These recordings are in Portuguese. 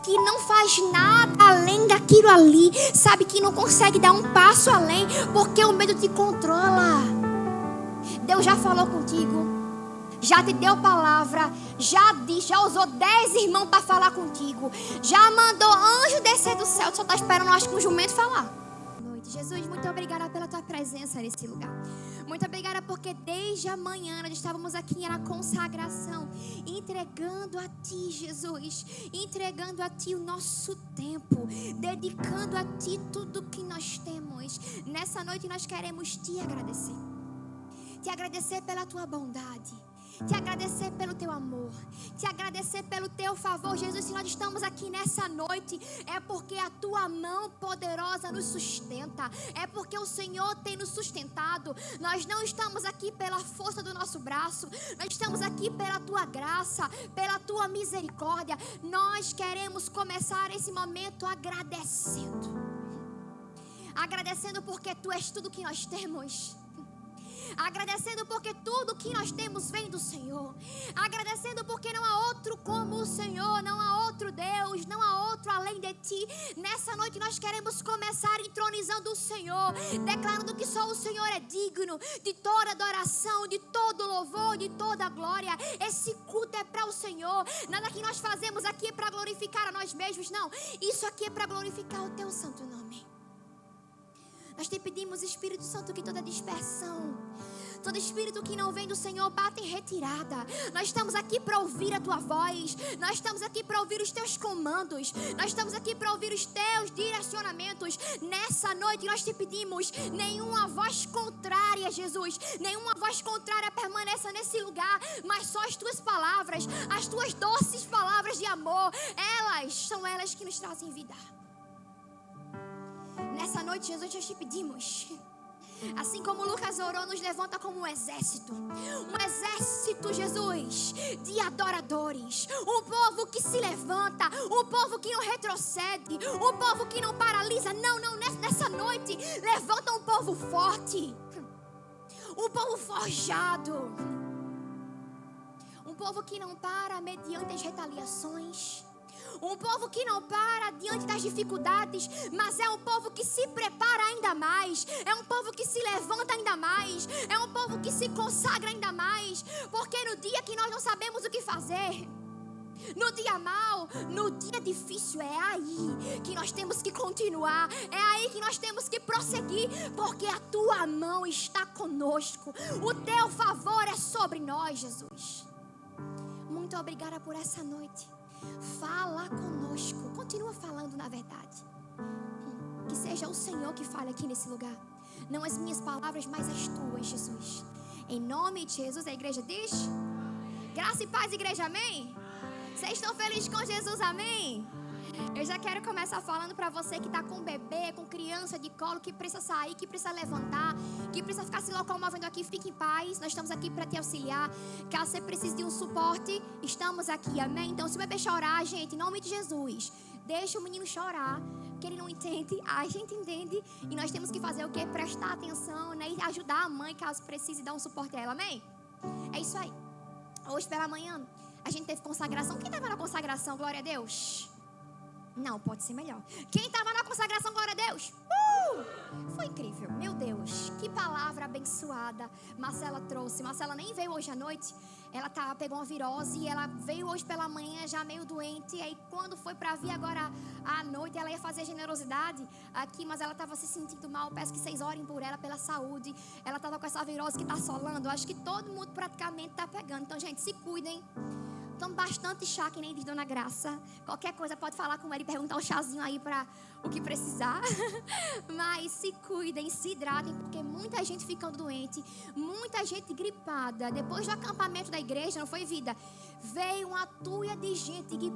que não faz nada além daquilo ali, sabe que não consegue dar um passo além, porque o medo te controla. Deus já falou contigo, já te deu palavra, já usou 10 irmãos para falar contigo, já mandou anjo descer do céu, só está esperando, acho que um jumento falar. Jesus, muito obrigada pela tua presença nesse lugar. Muito obrigada porque desde amanhã nós estávamos aqui na consagração, entregando a ti, Jesus, entregando a ti o nosso tempo, dedicando a ti tudo que nós temos. Nessa noite nós queremos te agradecer pela tua bondade, te agradecer pelo teu amor, te agradecer pelo teu favor. Jesus, se nós estamos aqui nessa noite, é porque a tua mão poderosa nos sustenta, é porque o Senhor tem nos sustentado. Nós não estamos aqui pela força do nosso braço, nós estamos aqui pela tua graça, pela tua misericórdia. Nós queremos começar esse momento agradecendo porque tu és tudo que nós temos, agradecendo porque tudo que nós temos vem do Senhor, agradecendo porque não há outro como o Senhor, não há outro Deus, não há outro além de ti. Nessa noite nós queremos começar entronizando o Senhor, declarando que só o Senhor é digno de toda adoração, de todo louvor, de toda glória. Esse culto é para o Senhor. Nada que nós fazemos aqui é para glorificar a nós mesmos, não. Isso aqui é para glorificar o teu santo nome. Nós te pedimos, Espírito Santo, que toda dispersão, todo espírito que não vem do Senhor, bata em retirada. Nós estamos aqui para ouvir a tua voz, nós estamos aqui para ouvir os teus comandos, nós estamos aqui para ouvir os teus direcionamentos. Nessa noite nós te pedimos, nenhuma voz contrária, Jesus, nenhuma voz contrária permaneça nesse lugar, mas só as tuas palavras, as tuas doces palavras de amor, são elas que nos trazem vida. Nessa noite, Jesus, nós te pedimos, assim como Lucas orou, nos levanta como um exército, Jesus, de adoradores, um povo que se levanta, um povo que não retrocede, um povo que não paralisa. Não, nessa noite, levanta um povo forte, um povo forjado, um povo que não para mediante as retaliações, um povo que não para diante das dificuldades, mas é um povo que se prepara ainda mais, é um povo que se levanta ainda mais, é um povo que se consagra ainda mais, porque no dia que nós não sabemos o que fazer, no dia mau, no dia difícil, é aí que nós temos que continuar, é aí que nós temos que prosseguir, porque a tua mão está conosco, o teu favor é sobre nós, Jesus. Muito obrigada por essa noite. Fala conosco, continua falando na verdade. Que seja o Senhor que fale aqui nesse lugar, não as minhas palavras, mas as tuas, Jesus. Em nome de Jesus, a igreja diz: graça e paz, igreja, amém? Vocês estão felizes com Jesus, amém? Eu já quero começar falando para você que está com bebê, com criança de colo, que precisa sair, que precisa levantar, que precisa ficar se locomovendo aqui. Fique em paz, nós estamos aqui para te auxiliar. Caso você precise de um suporte, estamos aqui, amém? Então, se o bebê chorar, gente, em nome de Jesus, deixa o menino chorar, que ele não entende, a gente entende. E nós temos que fazer o quê? Prestar atenção, né? E ajudar a mãe, caso precise dar um suporte a ela, amém? É isso aí. Hoje pela manhã, a gente teve consagração. Quem estava na consagração? Glória a Deus. Não, pode ser melhor. Quem estava na consagração, glória a Deus? Foi incrível, meu Deus. Que palavra abençoada Marcela trouxe. Marcela nem veio hoje à noite. Ela pegou uma virose e ela veio hoje pela manhã já meio doente. E aí quando foi para vir agora à noite, ela ia fazer generosidade aqui, mas ela estava se sentindo mal. Peço que vocês orem por ela, pela saúde. Ela estava com essa virose que está assolando. Acho que todo mundo praticamente está pegando. Então, gente, se cuidem. Tome bastante chá, que nem diz Dona Graça. Qualquer coisa pode falar com ela e perguntar um chazinho aí para o que precisar. Mas se cuidem, se hidratem, porque muita gente ficando doente, muita gente gripada. Depois do acampamento da igreja, não foi vida, veio uma tuia de gente que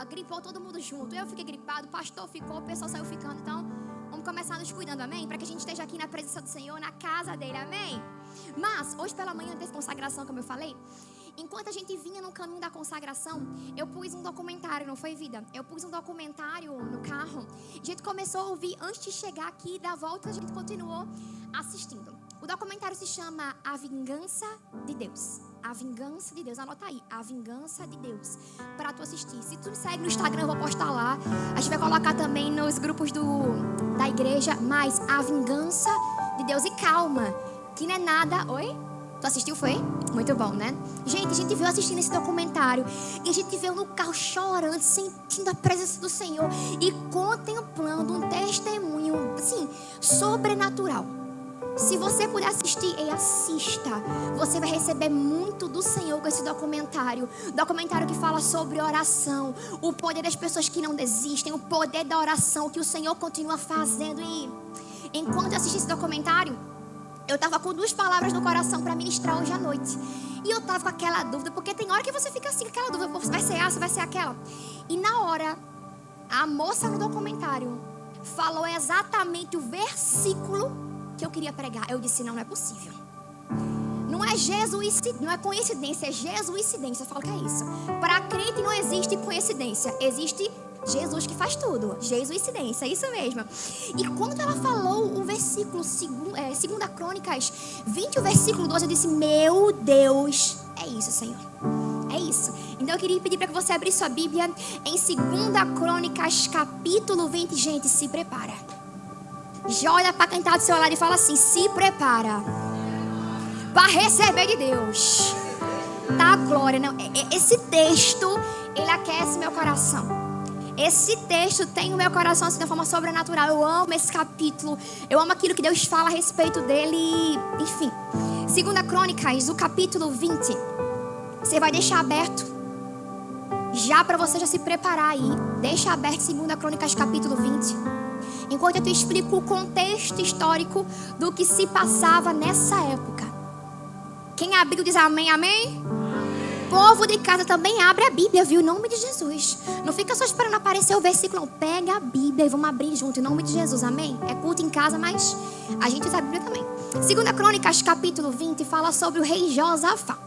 gripou todo mundo junto. Eu fiquei gripado, o pastor ficou, o pessoal saiu ficando. Então, vamos começar nos cuidando, amém? Para que a gente esteja aqui na presença do Senhor, na casa dele, amém? Mas, hoje pela manhã, teve consagração, como eu falei. Enquanto a gente vinha no caminho da consagração, eu pus um documentário, não foi, vida? Eu pus um documentário no carro. A gente começou a ouvir antes de chegar aqui, da volta a gente continuou assistindo. O documentário se chama A Vingança de Deus. A vingança de Deus. Anota aí. A vingança de Deus. Para tu assistir. Se tu me segue no Instagram, eu vou postar lá. A gente vai colocar também nos grupos da igreja. Mas a vingança de Deus. E calma, que não é nada... Oi? Tu assistiu, foi? Muito bom, né? Gente, a gente veio assistindo esse documentário e a gente veio no carro chorando, sentindo a presença do Senhor e contemplando um testemunho, assim, sobrenatural. Se você puder assistir, assista. Você vai receber muito do Senhor com esse documentário. Documentário que fala sobre oração, o poder das pessoas que não desistem, o poder da oração que o Senhor continua fazendo. E enquanto eu assisti esse documentário, eu estava com 2 palavras no coração para ministrar hoje à noite. E eu estava com aquela dúvida, porque tem hora que você fica assim, com aquela dúvida, vai ser essa, vai ser aquela. E na hora, a moça no documentário falou exatamente o versículo que eu queria pregar. Eu disse, não é possível. Não é coincidência, é jesuicidência. Eu falo que é isso. Para crente não existe coincidência, existe Jesus que faz tudo. Jesuicidência, é isso mesmo. E quando ela falou o versículo 2 Crônicas 20, o versículo 12, eu disse, meu Deus, é isso, Senhor. É isso. Então eu queria pedir para que você abrisse sua Bíblia em 2 Crônicas, capítulo 20. Gente, se prepara. Já olha para quem está do seu lado e fala assim, se prepara para receber de Deus. Tá, glória. Não, esse texto, ele aquece meu coração. Esse texto tem o meu coração assim, de uma forma sobrenatural. Eu amo esse capítulo. Eu amo aquilo que Deus fala a respeito dele. Enfim. 2 Crônicas, o capítulo 20. Você vai deixar aberto. Já para você já se preparar aí. Deixa aberto 2 Crônicas, capítulo 20. Enquanto eu te explico o contexto histórico do que se passava nessa época. Quem abriu diz amém, amém? Povo de casa também abre a Bíblia, viu? Em nome de Jesus. Não fica só esperando aparecer o versículo, não. Pega a Bíblia e vamos abrir junto, em nome de Jesus, amém? É culto em casa, mas a gente usa a Bíblia também. 2 Crônicas, capítulo 20, fala sobre o rei Josafá.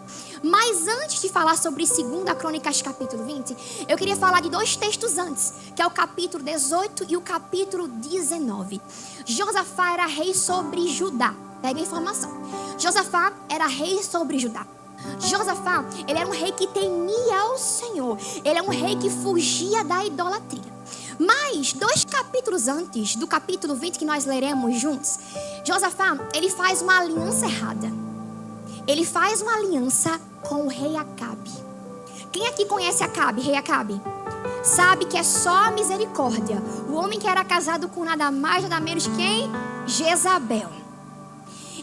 Mas antes de falar sobre 2 Crônicas, capítulo 20, eu queria falar de 2 textos antes, que é o capítulo 18 e o capítulo 19. Josafá era rei sobre Judá. Pega a informação. Josafá era rei sobre Judá. Josafá, ele era um rei que temia ao Senhor. Ele é um rei que fugia da idolatria. Mas 2 capítulos antes do capítulo 20 que nós leremos juntos, Josafá, ele faz uma aliança errada. Ele faz uma aliança com o rei Acabe. Quem aqui conhece Acabe, rei Acabe? Sabe que é só misericórdia. O homem que era casado com nada mais, nada menos que quem? Jezabel.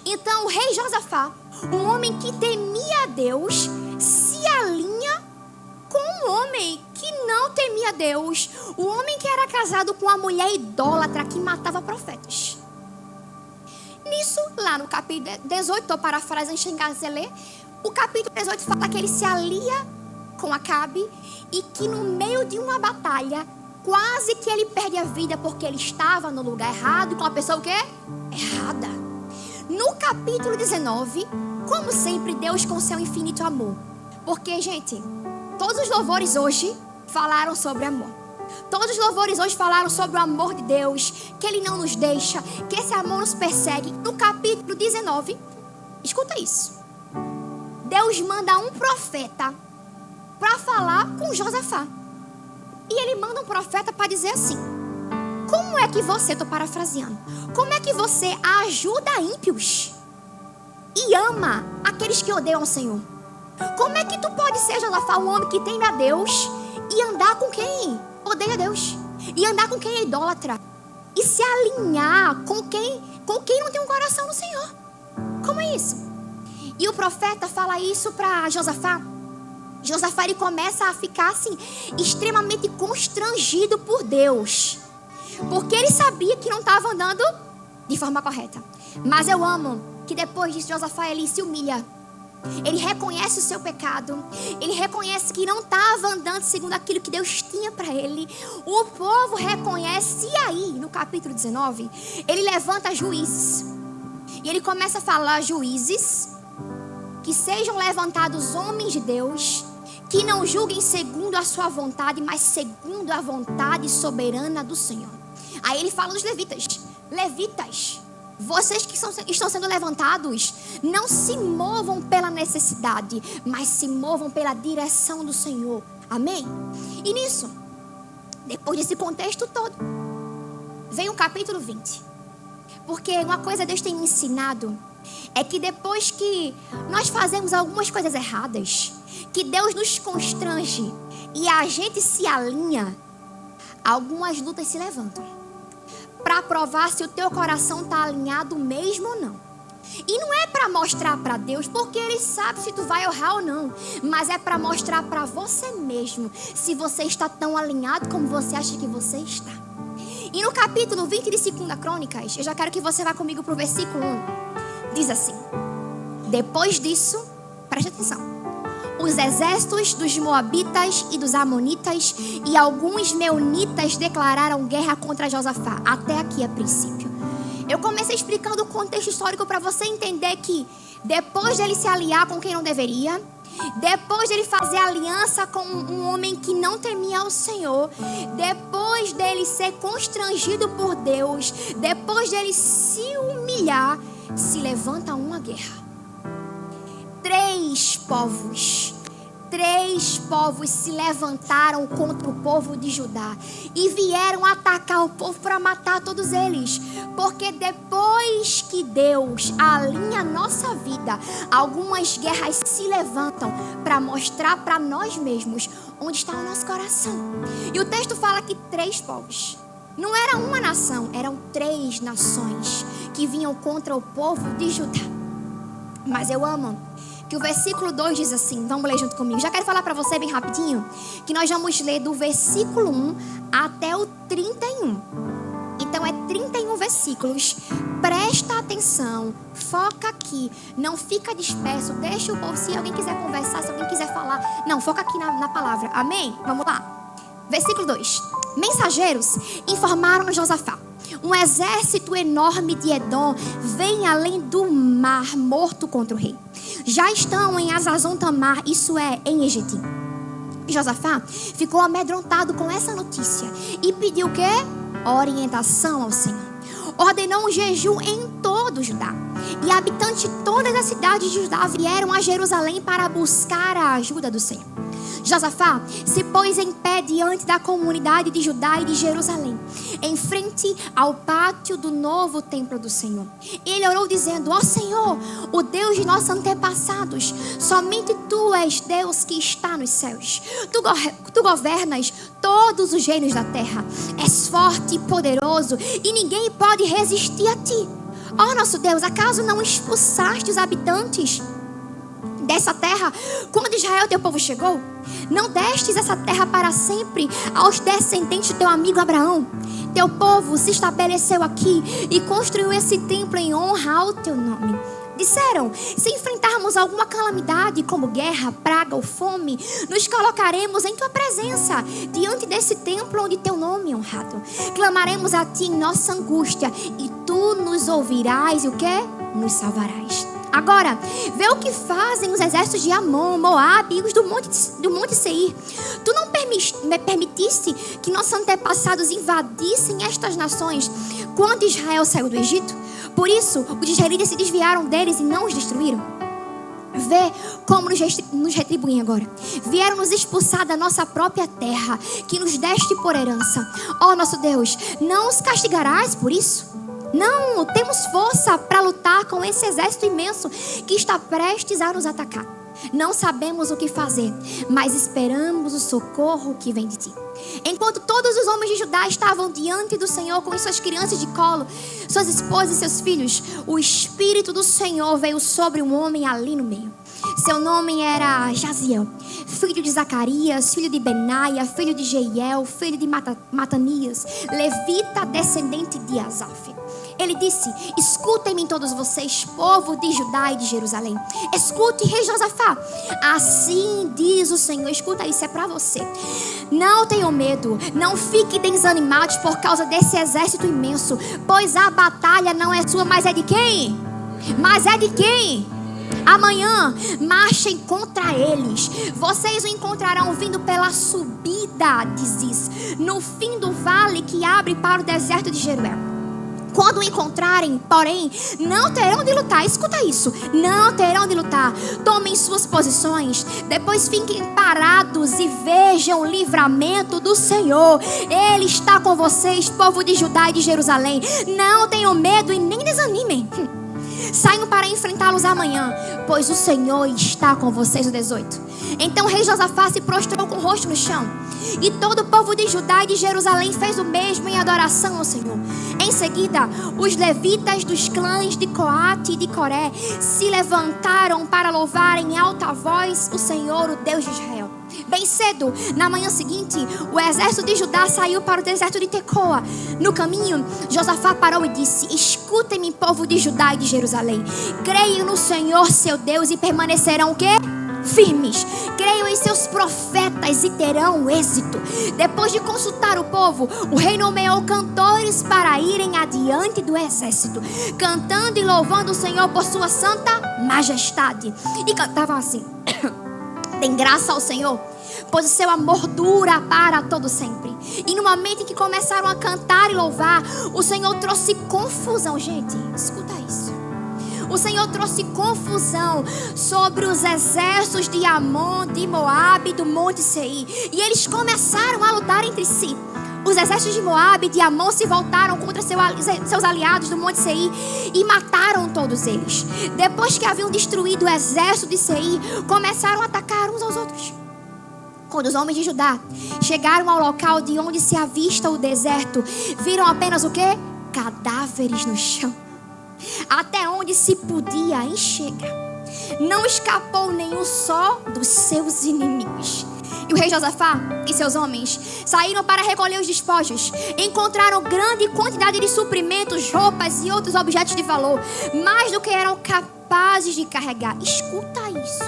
Então o rei Josafá, um homem que temia a Deus, se alinha com um homem que não temia a Deus. O homem que era casado com uma mulher idólatra que matava profetas. Nisso, lá no capítulo 18, estou parafraseando, enxergar você ler. O capítulo 18 fala que ele se alia com Acabe e que no meio de uma batalha, quase que ele perde a vida porque ele estava no lugar errado e com a pessoa o quê? Errada. No capítulo 19, como sempre, Deus com seu infinito amor. Porque, gente, todos os louvores hoje falaram sobre amor. Todos os louvores hoje falaram sobre o amor de Deus, que Ele não nos deixa, que esse amor nos persegue. No capítulo 19, escuta isso. Deus manda um profeta para falar com Josafá. E ele manda um profeta para dizer assim: como é que você, estou parafraseando, como é que você ajuda ímpios e ama aqueles que odeiam o Senhor? Como é que tu pode ser, Josafá, um homem que teme a Deus e andar com quem odeia Deus? E andar com quem é idólatra? E se alinhar com quem não tem um coração no Senhor? Como é isso? E o profeta fala isso para Josafá. Josafá, ele começa a ficar assim, extremamente constrangido por Deus. Porque ele sabia que não estava andando de forma correta. Mas eu amo que depois disso Josafá, ele se humilha. Ele reconhece o seu pecado. Ele reconhece que não estava andando segundo aquilo que Deus tinha para ele. O povo reconhece. E aí, no capítulo 19, ele levanta juízes. E ele começa a falar: juízes, que sejam levantados homens de Deus, que não julguem segundo a sua vontade, mas segundo a vontade soberana do Senhor. Aí ele fala dos levitas. Levitas, Vocês que estão sendo levantados, não se movam pela necessidade, mas se movam pela direção do Senhor. Amém? E nisso, depois desse contexto todo, vem o capítulo 20. Porque uma coisa Deus tem me ensinado é que depois que nós fazemos algumas coisas erradas, que Deus nos constrange e a gente se alinha, algumas lutas se levantam para provar se o teu coração está alinhado mesmo ou não. E não é para mostrar para Deus, porque Ele sabe se tu vai errar ou não, mas é para mostrar para você mesmo se você está tão alinhado como você acha que você está. E no capítulo 20 de 2 Crônicas, eu já quero que você vá comigo para o versículo 1. Diz assim: depois disso, preste atenção, os exércitos dos Moabitas e dos Amonitas e alguns Meunitas declararam guerra contra Josafá. Até aqui a princípio. Eu comecei explicando o contexto histórico para você entender que depois dele se aliar com quem não deveria, depois dele fazer aliança com um homem que não temia ao Senhor, depois dele ser constrangido por Deus, depois dele se humilhar, se levanta uma guerra. Três povos se levantaram contra o povo de Judá e vieram atacar o povo para matar todos eles. Porque depois que Deus alinha a nossa vida, algumas guerras se levantam para mostrar para nós mesmos onde está o nosso coração. E o texto fala que 3 povos. Não era uma nação, eram 3 nações que vinham contra o povo de Judá. Mas eu amo que o versículo 2 diz assim, vamos ler junto comigo. Já quero falar para você bem rapidinho, que nós vamos ler do versículo 1 até o 31. Então é 31 versículos. Presta atenção, foca aqui, não fica disperso, deixa o povo, se alguém quiser conversar, se alguém quiser falar, não, foca aqui na palavra, amém? Vamos lá. Versículo 2. Mensageiros informaram a Josafá: um exército enorme de Edom vem além do mar morto contra o rei. Já estão em Hazazon Tamar, isso é, em Egitim. Josafá ficou amedrontado com essa notícia e pediu o quê? Orientação ao Senhor. Ordenou um jejum em todo o Judá. E habitantes de todas as cidades de Judá vieram a Jerusalém para buscar a ajuda do Senhor. Josafá se pôs em pé diante da comunidade de Judá e de Jerusalém, em frente ao pátio do novo templo do Senhor. Ele orou dizendo: ó Senhor, o Deus de nossos antepassados, somente Tu és Deus que está nos céus. Tu governas todos os reinos da terra. És forte e poderoso e ninguém pode resistir a Ti. Ó nosso Deus, acaso não expulsaste os habitantes dessa terra quando Israel, teu povo, chegou? Não destes essa terra para sempre aos descendentes do teu amigo Abraão? Teu povo se estabeleceu aqui e construiu esse templo em honra ao teu nome. Disseram: se enfrentarmos alguma calamidade como guerra, praga ou fome, nos colocaremos em tua presença diante desse templo onde teu nome é honrado. Clamaremos a ti em nossa angústia e tu nos ouvirás e o quê? Nos salvarás. Agora, vê o que fazem os exércitos de Amon, Moabe e os do monte Seir. Tu não permitiste que nossos antepassados invadissem estas nações quando Israel saiu do Egito? Por isso, os israelitas se desviaram deles e não os destruíram. Vê como nos retribuem agora. Vieram nos expulsar da nossa própria terra, que nos deste por herança. Ó nosso Deus, não os castigarás por isso? Não temos força para lutar com esse exército imenso que está prestes a nos atacar. Não sabemos o que fazer, mas esperamos o socorro que vem de ti. Enquanto todos os homens de Judá estavam diante do Senhor com suas crianças de colo, suas esposas e seus filhos, o Espírito do Senhor veio sobre um homem ali no meio. Seu nome era Jaziel, filho de Zacarias, filho de Benaia, filho de Jeiel, filho de Matanias, levita, descendente de Asaf. Ele disse: escutem-me todos vocês, povo de Judá e de Jerusalém. Escute, rei Josafá. Assim diz o Senhor. Escuta isso, é para você. Não tenham medo, não fiquem desanimados por causa desse exército imenso, pois a batalha não é sua, mas é de quem? Mas é de quem? Amanhã marchem contra eles. Vocês o encontrarão vindo pela subida de Ziz, no fim do vale que abre para o deserto de Jeruel. Quando o encontrarem, porém, não terão de lutar. Escuta isso. Não terão de lutar. Tomem suas posições. Depois fiquem parados e vejam o livramento do Senhor. Ele está com vocês, povo de Judá e de Jerusalém. Não tenham medo e nem desanimem. Saiam para enfrentá-los amanhã, pois o Senhor está com vocês. O 18. Então o rei Josafá se prostrou com o rosto no chão. E todo o povo de Judá e de Jerusalém fez o mesmo em adoração ao Senhor. Em seguida, os levitas dos clãs de Coate e de Coré se levantaram para louvar em alta voz o Senhor, o Deus de Israel. Bem cedo, na manhã seguinte, o exército de Judá saiu para o deserto de Tecoa. No caminho, Josafá parou e disse: escutem-me, povo de Judá e de Jerusalém. Creiam no Senhor, seu Deus, e permanecerão o quê? Firmes. Creiam em seus profetas e terão êxito. Depois de consultar o povo, o rei nomeou cantores para irem adiante do exército, cantando e louvando o Senhor por sua santa majestade. E cantavam assim: tem graça ao Senhor, pois o seu amor dura para todo sempre. E no momento em que começaram a cantar e louvar, o Senhor trouxe confusão. Gente, escuta isso. O Senhor trouxe confusão sobre os exércitos de Amon, de Moabe e do Monte Seir. E eles começaram a lutar entre si. Os exércitos de Moabe e de Amon se voltaram contra seus aliados do Monte Seir e mataram todos eles. Depois que haviam destruído o exército de Seir, começaram a atacar uns aos outros. Quando os homens de Judá chegaram ao local de onde se avista o deserto, viram apenas o quê? Cadáveres no chão, até onde se podia enxergar. Não escapou nenhum só dos seus inimigos. E o rei Josafá e seus homens saíram para recolher os despojos. Encontraram grande quantidade de suprimentos, roupas e outros objetos de valor, mais do que eram capazes de carregar. Escuta isso.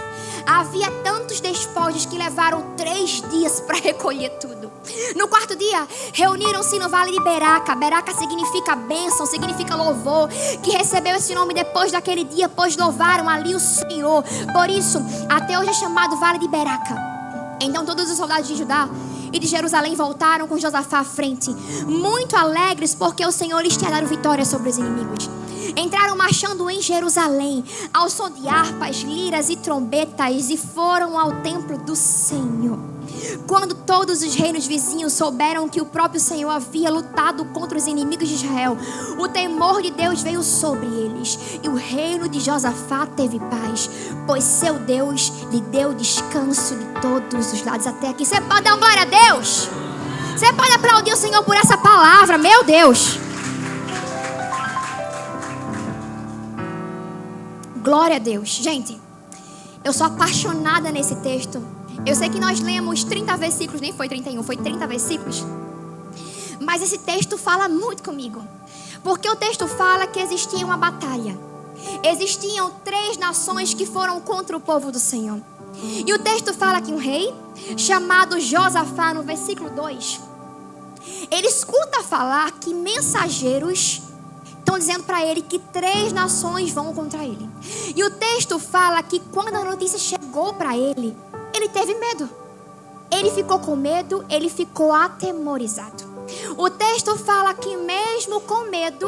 Havia tantos despojos que levaram 3 dias para recolher tudo. No 4º dia, reuniram-se no vale de Beraca. Beraca significa bênção, significa louvor, que recebeu esse nome depois daquele dia, pois louvaram ali o Senhor. Por isso, até hoje é chamado Vale de Beraca. Então todos os soldados de Judá e de Jerusalém voltaram com Josafá à frente, muito alegres porque o Senhor lhes tinha dado vitória sobre os inimigos. Entraram marchando em Jerusalém, ao som de harpas, liras e trombetas, e foram ao templo do Senhor. Quando todos os reinos vizinhos souberam que o próprio Senhor havia lutado contra os inimigos de Israel, o temor de Deus veio sobre eles, e o reino de Josafá teve paz, pois seu Deus lhe deu descanso de todos os lados. Até aqui, você pode dar glória a Deus? Você pode aplaudir o Senhor por essa palavra, meu Deus. Glória a Deus. Gente, eu sou apaixonada nesse texto. Eu sei que nós lemos 30 versículos, nem foi 31, foi 30 versículos. Mas esse texto fala muito comigo. Porque o texto fala que existia uma batalha. Existiam 3 nações que foram contra o povo do Senhor. E o texto fala que um rei, chamado Josafá, no versículo 2, ele escuta falar que mensageiros estão dizendo para ele que 3 nações vão contra ele. E o texto fala que quando a notícia chegou para ele, ele teve medo. Ele ficou com medo, ele ficou atemorizado. O texto fala que mesmo com medo,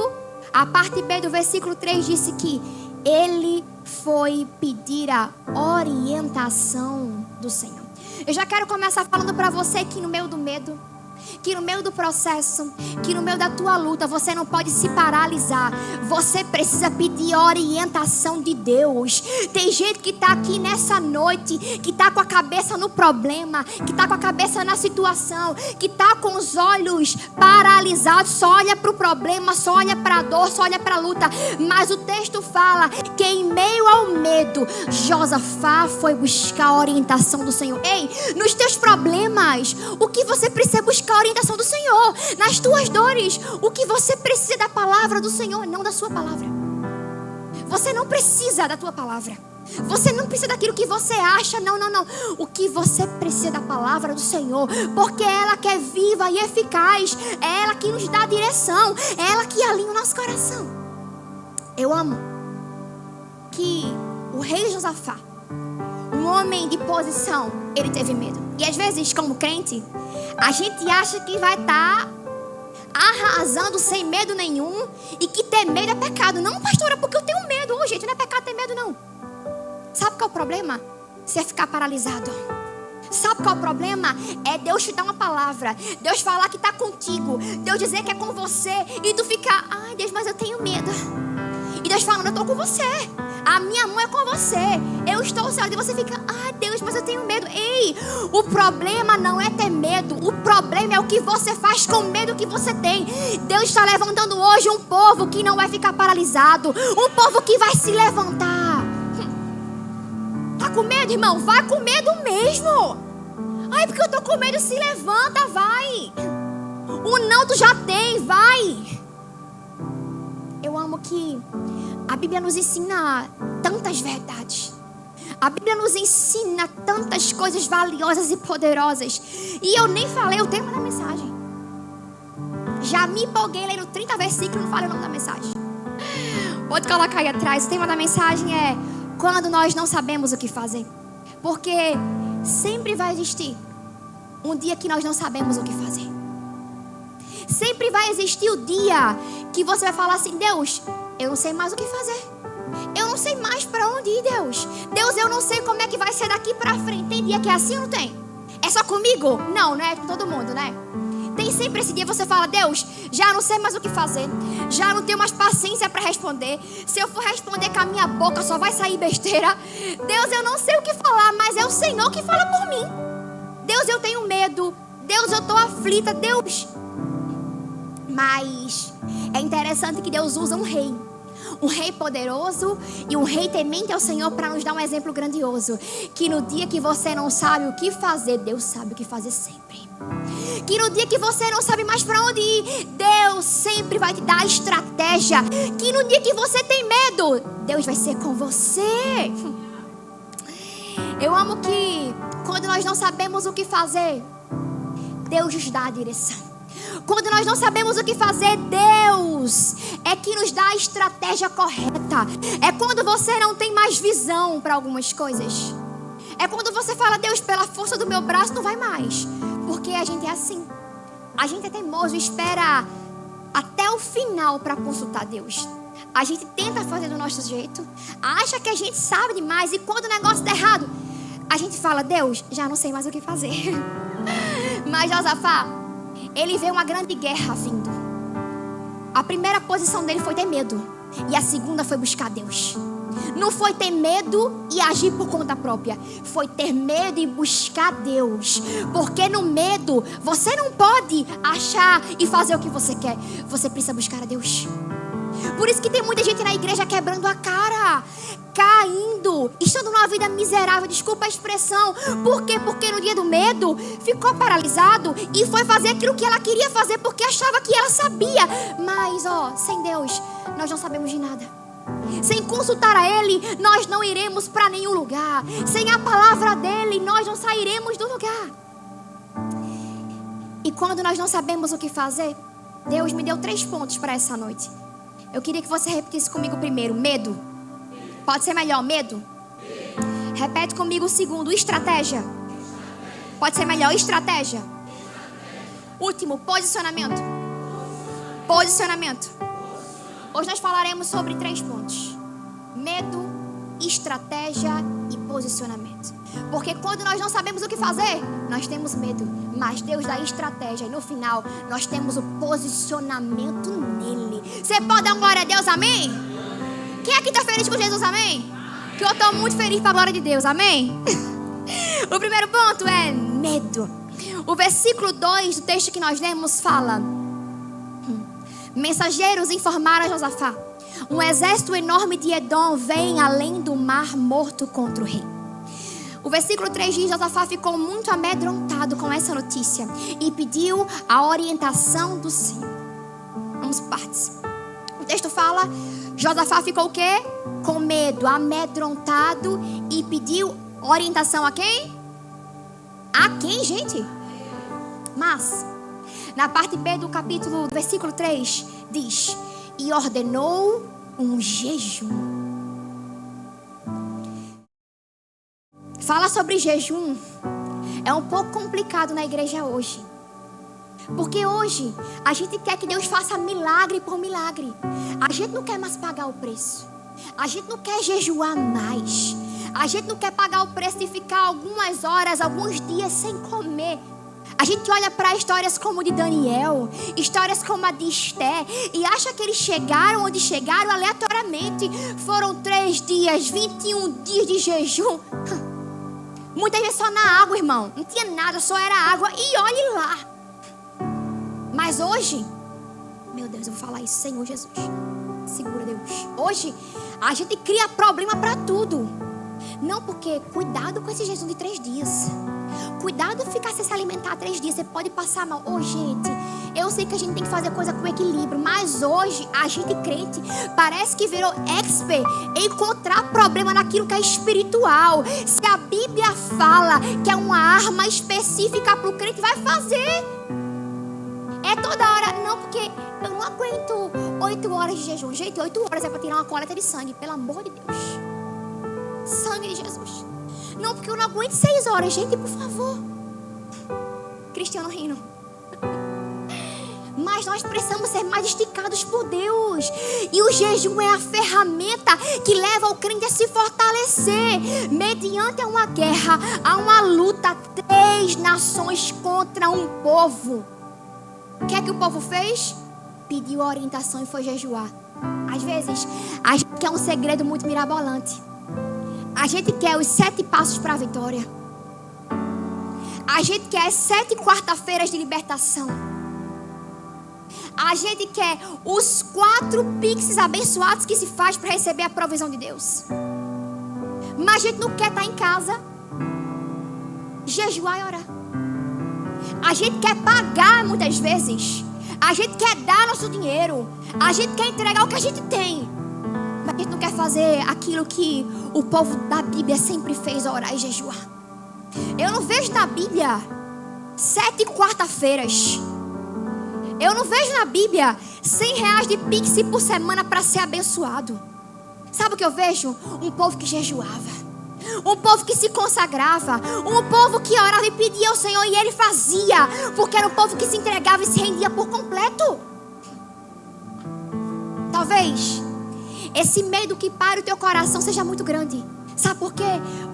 a parte B do versículo 3 disse que ele foi pedir a orientação do Senhor. Eu já quero começar falando para você que no meio do medo, que no meio do processo, que no meio da tua luta, você não pode se paralisar. Você precisa pedir orientação de Deus. Tem gente que está aqui nessa noite, que está com a cabeça no problema, que está com a cabeça na situação, que está com os olhos paralisados, só olha para o problema, só olha para a dor, só olha para a luta. Mas o texto fala que em meio ao medo, Josafá foi buscar a orientação do Senhor. Ei, nos teus problemas, o que você precisa buscar? A orientação do Senhor. Nas tuas dores, o que você precisa é da palavra do Senhor, não da sua palavra. Você não precisa da tua palavra. Você não precisa daquilo que você acha. Não. O que você precisa é da palavra do Senhor, porque é ela que é viva e eficaz. É ela que nos dá direção. É ela que alinha o nosso coração. Eu amo que o rei Josafá, um homem de posição, ele teve medo. E às vezes, como crente, a gente acha que vai estar vazando sem medo nenhum e que ter medo é pecado. Não, pastora, porque eu tenho medo. Ô, gente, não é pecado ter medo, não. Sabe qual é o problema? Você ficar paralisado. Sabe qual é o problema? É Deus te dar uma palavra, Deus falar que está contigo, Deus dizer que é com você e tu ficar, ai Deus, mas eu tenho medo. E Deus falando, eu estou com você, a minha mão é com você, eu estou ao céu. E você fica, ai Deus, mas eu tenho medo. Ei, o problema não é ter medo, o problema é o que você faz com o medo que você tem. Deus está levantando hoje um povo que não vai ficar paralisado, um povo que vai se levantar. Tá com medo, irmão? Vai com medo mesmo. Ai, porque eu tô com medo. Se levanta, vai. O não tu já tem, vai. Eu amo que a Bíblia nos ensina tantas verdades. A Bíblia nos ensina tantas coisas valiosas e poderosas. E eu nem falei o tema da mensagem. Já me empolguei lendo 30 versículos e não falei o nome da mensagem. Pode colocar aí atrás. O tema da mensagem é quando nós não sabemos o que fazer. Porque sempre vai existir um dia que nós não sabemos o que fazer. Sempre vai existir o dia que você vai falar assim, Deus, eu não sei mais o que fazer. Eu não sei mais para onde ir, Deus. Deus, eu não sei como é que vai ser daqui para frente. Tem dia que é assim ou não tem? É só comigo? Não, não é com todo mundo, né? Tem sempre esse dia que você fala, Deus, já não sei mais o que fazer. Já não tenho mais paciência para responder. Se eu for responder com a minha boca, só vai sair besteira. Deus, eu não sei o que falar, mas é o Senhor que fala por mim. Deus, eu tenho medo. Deus, eu estou aflita. Deus. Mas é interessante que Deus usa um rei. Um rei poderoso e um rei temente ao Senhor para nos dar um exemplo grandioso. Que no dia que você não sabe o que fazer, Deus sabe o que fazer sempre. Que no dia que você não sabe mais para onde ir, Deus sempre vai te dar a estratégia. Que no dia que você tem medo, Deus vai ser com você. Eu amo que quando nós não sabemos o que fazer, Deus nos dá a direção. Quando nós não sabemos o que fazer, Deus é que nos dá a estratégia correta. É quando você não tem mais visão para algumas coisas. É quando você fala, Deus, pela força do meu braço não vai mais. Porque a gente é assim. A gente é teimoso e espera até o final para consultar Deus. A gente tenta fazer do nosso jeito, acha que a gente sabe demais, e quando o negócio dá errado, a gente fala, Deus, já não sei mais o que fazer. Mas Josafá, ele vê uma grande guerra vindo. A primeira posição dele foi ter medo, e a segunda foi buscar Deus. Não foi ter medo e agir por conta própria. Foi ter medo e buscar Deus. Porque no medo você não pode achar e fazer o que você quer. Você precisa buscar a Deus. Por isso que tem muita gente na igreja quebrando a cara, caindo, estando numa vida miserável. Desculpa a expressão. Por quê? Porque no dia do medo ficou paralisado e foi fazer aquilo que ela queria fazer porque achava que ela sabia. Mas sem Deus nós não sabemos de nada. Sem consultar a Ele, nós não iremos para nenhum lugar. Sem a palavra dEle, nós não sairemos do lugar. E quando nós não sabemos o que fazer, Deus me deu 3 pontos para essa noite. Eu queria que você repetisse comigo primeiro, medo. Pode ser melhor, medo. Repete comigo o segundo, estratégia. Pode ser melhor, estratégia. Último, posicionamento. Posicionamento. Hoje nós falaremos sobre 3 pontos: medo, estratégia e posicionamento. Porque quando nós não sabemos o que fazer, nós temos medo. Mas Deus dá estratégia e no final nós temos o posicionamento nele. Você pode dar uma glória a Deus, amém? Quem aqui está feliz com Jesus, amém? Que eu estou muito feliz para a glória de Deus, amém? O primeiro ponto é medo. O versículo 2 do texto que nós lemos fala: mensageiros informaram a Josafá: um exército enorme de Edom vem além do mar morto contra o rei. O versículo 3 diz: Josafá ficou muito amedrontado com essa notícia e pediu a orientação do Senhor. Vamos por partes. O texto fala: Josafá ficou o quê? Com medo, amedrontado, e pediu orientação a quem? A quem, gente? Mas na parte B do capítulo, versículo 3, diz: e ordenou um jejum. Falar sobre jejum é um pouco complicado na igreja hoje. Porque hoje a gente quer que Deus faça milagre por milagre. A gente não quer mais pagar o preço. A gente não quer jejuar mais. A gente não quer pagar o preço de ficar algumas horas, alguns dias sem comer. A gente olha para histórias como a de Daniel, histórias como a de Esté, e acha que eles chegaram onde chegaram aleatoriamente. Foram 3 dias, 21 dias de jejum. Muitas vezes só na água, irmão. Não tinha nada, só era água. E olhe lá. Mas hoje, meu Deus, eu vou falar isso, Senhor Jesus. Segura, Deus. Hoje, a gente cria problema para tudo. Não, porque cuidado com esse jejum de 3 dias. Cuidado ficar sem se alimentar 3 dias. Você pode passar mal. Ô, gente, eu sei que a gente tem que fazer coisa com equilíbrio. Mas hoje, a gente crente parece que virou expert em encontrar problema naquilo que é espiritual. Se a Bíblia fala que é uma arma específica para o crente, vai fazer. É toda hora. Não, porque eu não aguento 8 horas de jejum. Gente, 8 horas é para tirar uma coleta de sangue. Pelo amor de Deus. Sangue de Jesus. Não, porque eu não aguento 6 horas. Gente, por favor. Cristiano rindo. Mas nós precisamos ser mais esticados por Deus. E o jejum é a ferramenta que leva o crente a se fortalecer. Mediante uma guerra, há uma luta. 3 nações contra um povo. O que é que o povo fez? Pediu orientação e foi jejuar. Às vezes, a gente quer um segredo muito mirabolante. A gente quer os 7 passos para a vitória. A gente quer as 7 quarta-feiras de libertação. A gente quer os 4 pixes abençoados que se faz para receber a provisão de Deus. Mas a gente não quer estar em casa, jejuar e orar. A gente quer pagar muitas vezes. A gente quer dar nosso dinheiro. A gente quer entregar o que a gente tem. Mas a gente não quer fazer aquilo que o povo da Bíblia sempre fez, orar e jejuar. Eu não vejo na Bíblia 7 quarta-feiras. Eu não vejo na Bíblia 100 reais de pix por semana para ser abençoado. Sabe o que eu vejo? Um povo que jejuava. Um povo que se consagrava. Um povo que orava e pedia ao Senhor e Ele fazia. Porque era um povo que se entregava e se rendia por completo. Talvez esse medo que para o teu coração seja muito grande. Sabe por quê?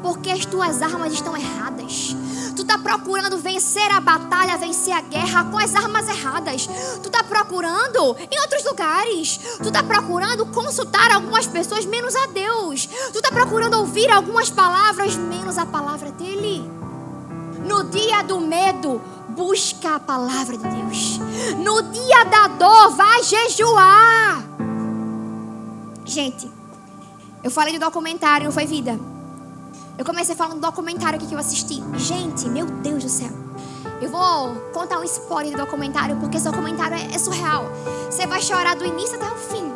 Porque as tuas armas estão erradas. Tu está procurando vencer a batalha, vencer a guerra com as armas erradas. Tu está procurando em outros lugares. Tu está procurando consultar algumas pessoas menos a Deus. Tu está procurando ouvir algumas palavras menos a palavra dEle. No dia do medo, busca a palavra de Deus. No dia da dor, vai jejuar. Gente, eu falei do documentário, não foi vida? Eu comecei falando do documentário aqui que eu assisti. Gente, meu Deus do céu. Eu vou contar um spoiler do documentário, porque esse documentário é surreal. Você vai chorar do início até o fim.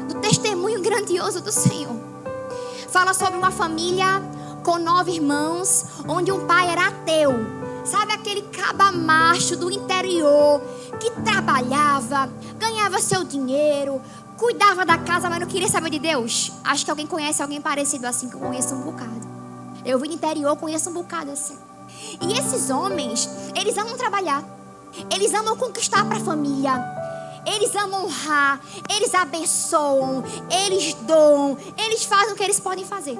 Do testemunho grandioso do Senhor. Fala sobre uma família com 9 irmãos, onde um pai era ateu. Sabe aquele caba macho do interior, que trabalhava, ganhava seu dinheiro, cuidava da casa, mas não queria saber de Deus? Acho que alguém conhece alguém parecido assim, que eu conheço um bocado. Eu vim do interior, conheço um bocado assim. E esses homens, eles amam trabalhar. Eles amam conquistar para a família. Eles amam honrar. Eles abençoam. Eles doam. Eles fazem o que eles podem fazer.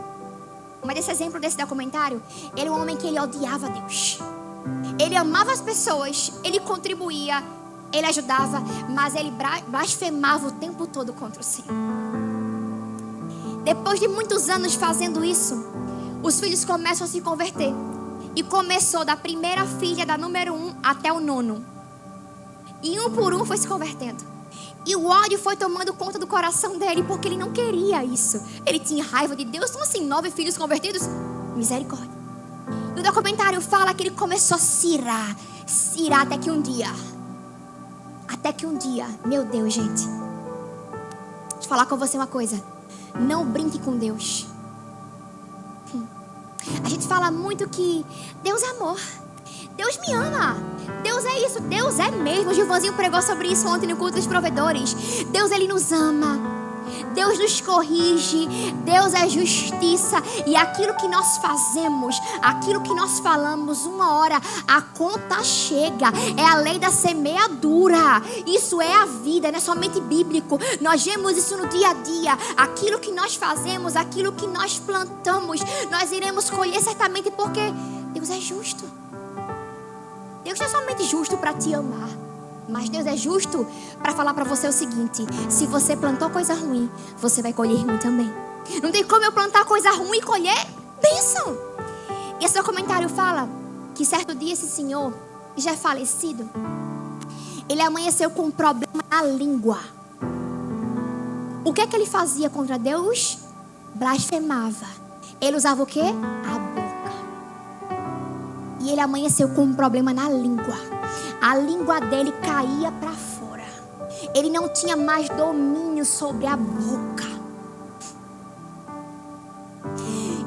Mas esse exemplo desse documentário, ele é um homem que ele odiava Deus. Ele amava as pessoas. Ele contribuía. Ele ajudava. Mas ele blasfemava o tempo todo contra o Senhor. Depois de muitos anos fazendo isso, os filhos começam a se converter. E começou da primeira filha, da número 1 até o 9. E um por um foi se convertendo. E o ódio foi tomando conta do coração dele, porque ele não queria isso. Ele tinha raiva de Deus. Então assim, 9 filhos convertidos, misericórdia. E o documentário fala que ele começou a se irar até que um dia, meu Deus, gente. Deixa eu falar com você uma coisa. Não brinque com Deus. A gente fala muito que Deus é amor. Deus me ama. Deus é isso. Deus é mesmo. O Gilvanzinho pregou sobre isso ontem no culto dos provedores. Deus, Ele nos ama. Deus nos corrige, Deus é justiça. E aquilo que nós fazemos, aquilo que nós falamos, uma hora a conta chega. É a lei da semeadura. Isso é a vida, não é somente bíblico. Nós vemos isso no dia a dia. Aquilo que nós fazemos, aquilo que nós plantamos, nós iremos colher certamente, porque Deus é justo. Deus não é somente justo para te amar, mas Deus é justo para falar para você o seguinte: se você plantou coisa ruim, você vai colher ruim também. Não tem como eu plantar coisa ruim e colher bênção. E esse documentário fala que certo dia esse senhor, já é falecido, ele amanheceu com um problema na língua. O que é que ele fazia contra Deus? Blasfemava. Ele usava o quê? A boca. E ele amanheceu com um problema na língua. A língua dele caía para fora. Ele não tinha mais domínio sobre a boca.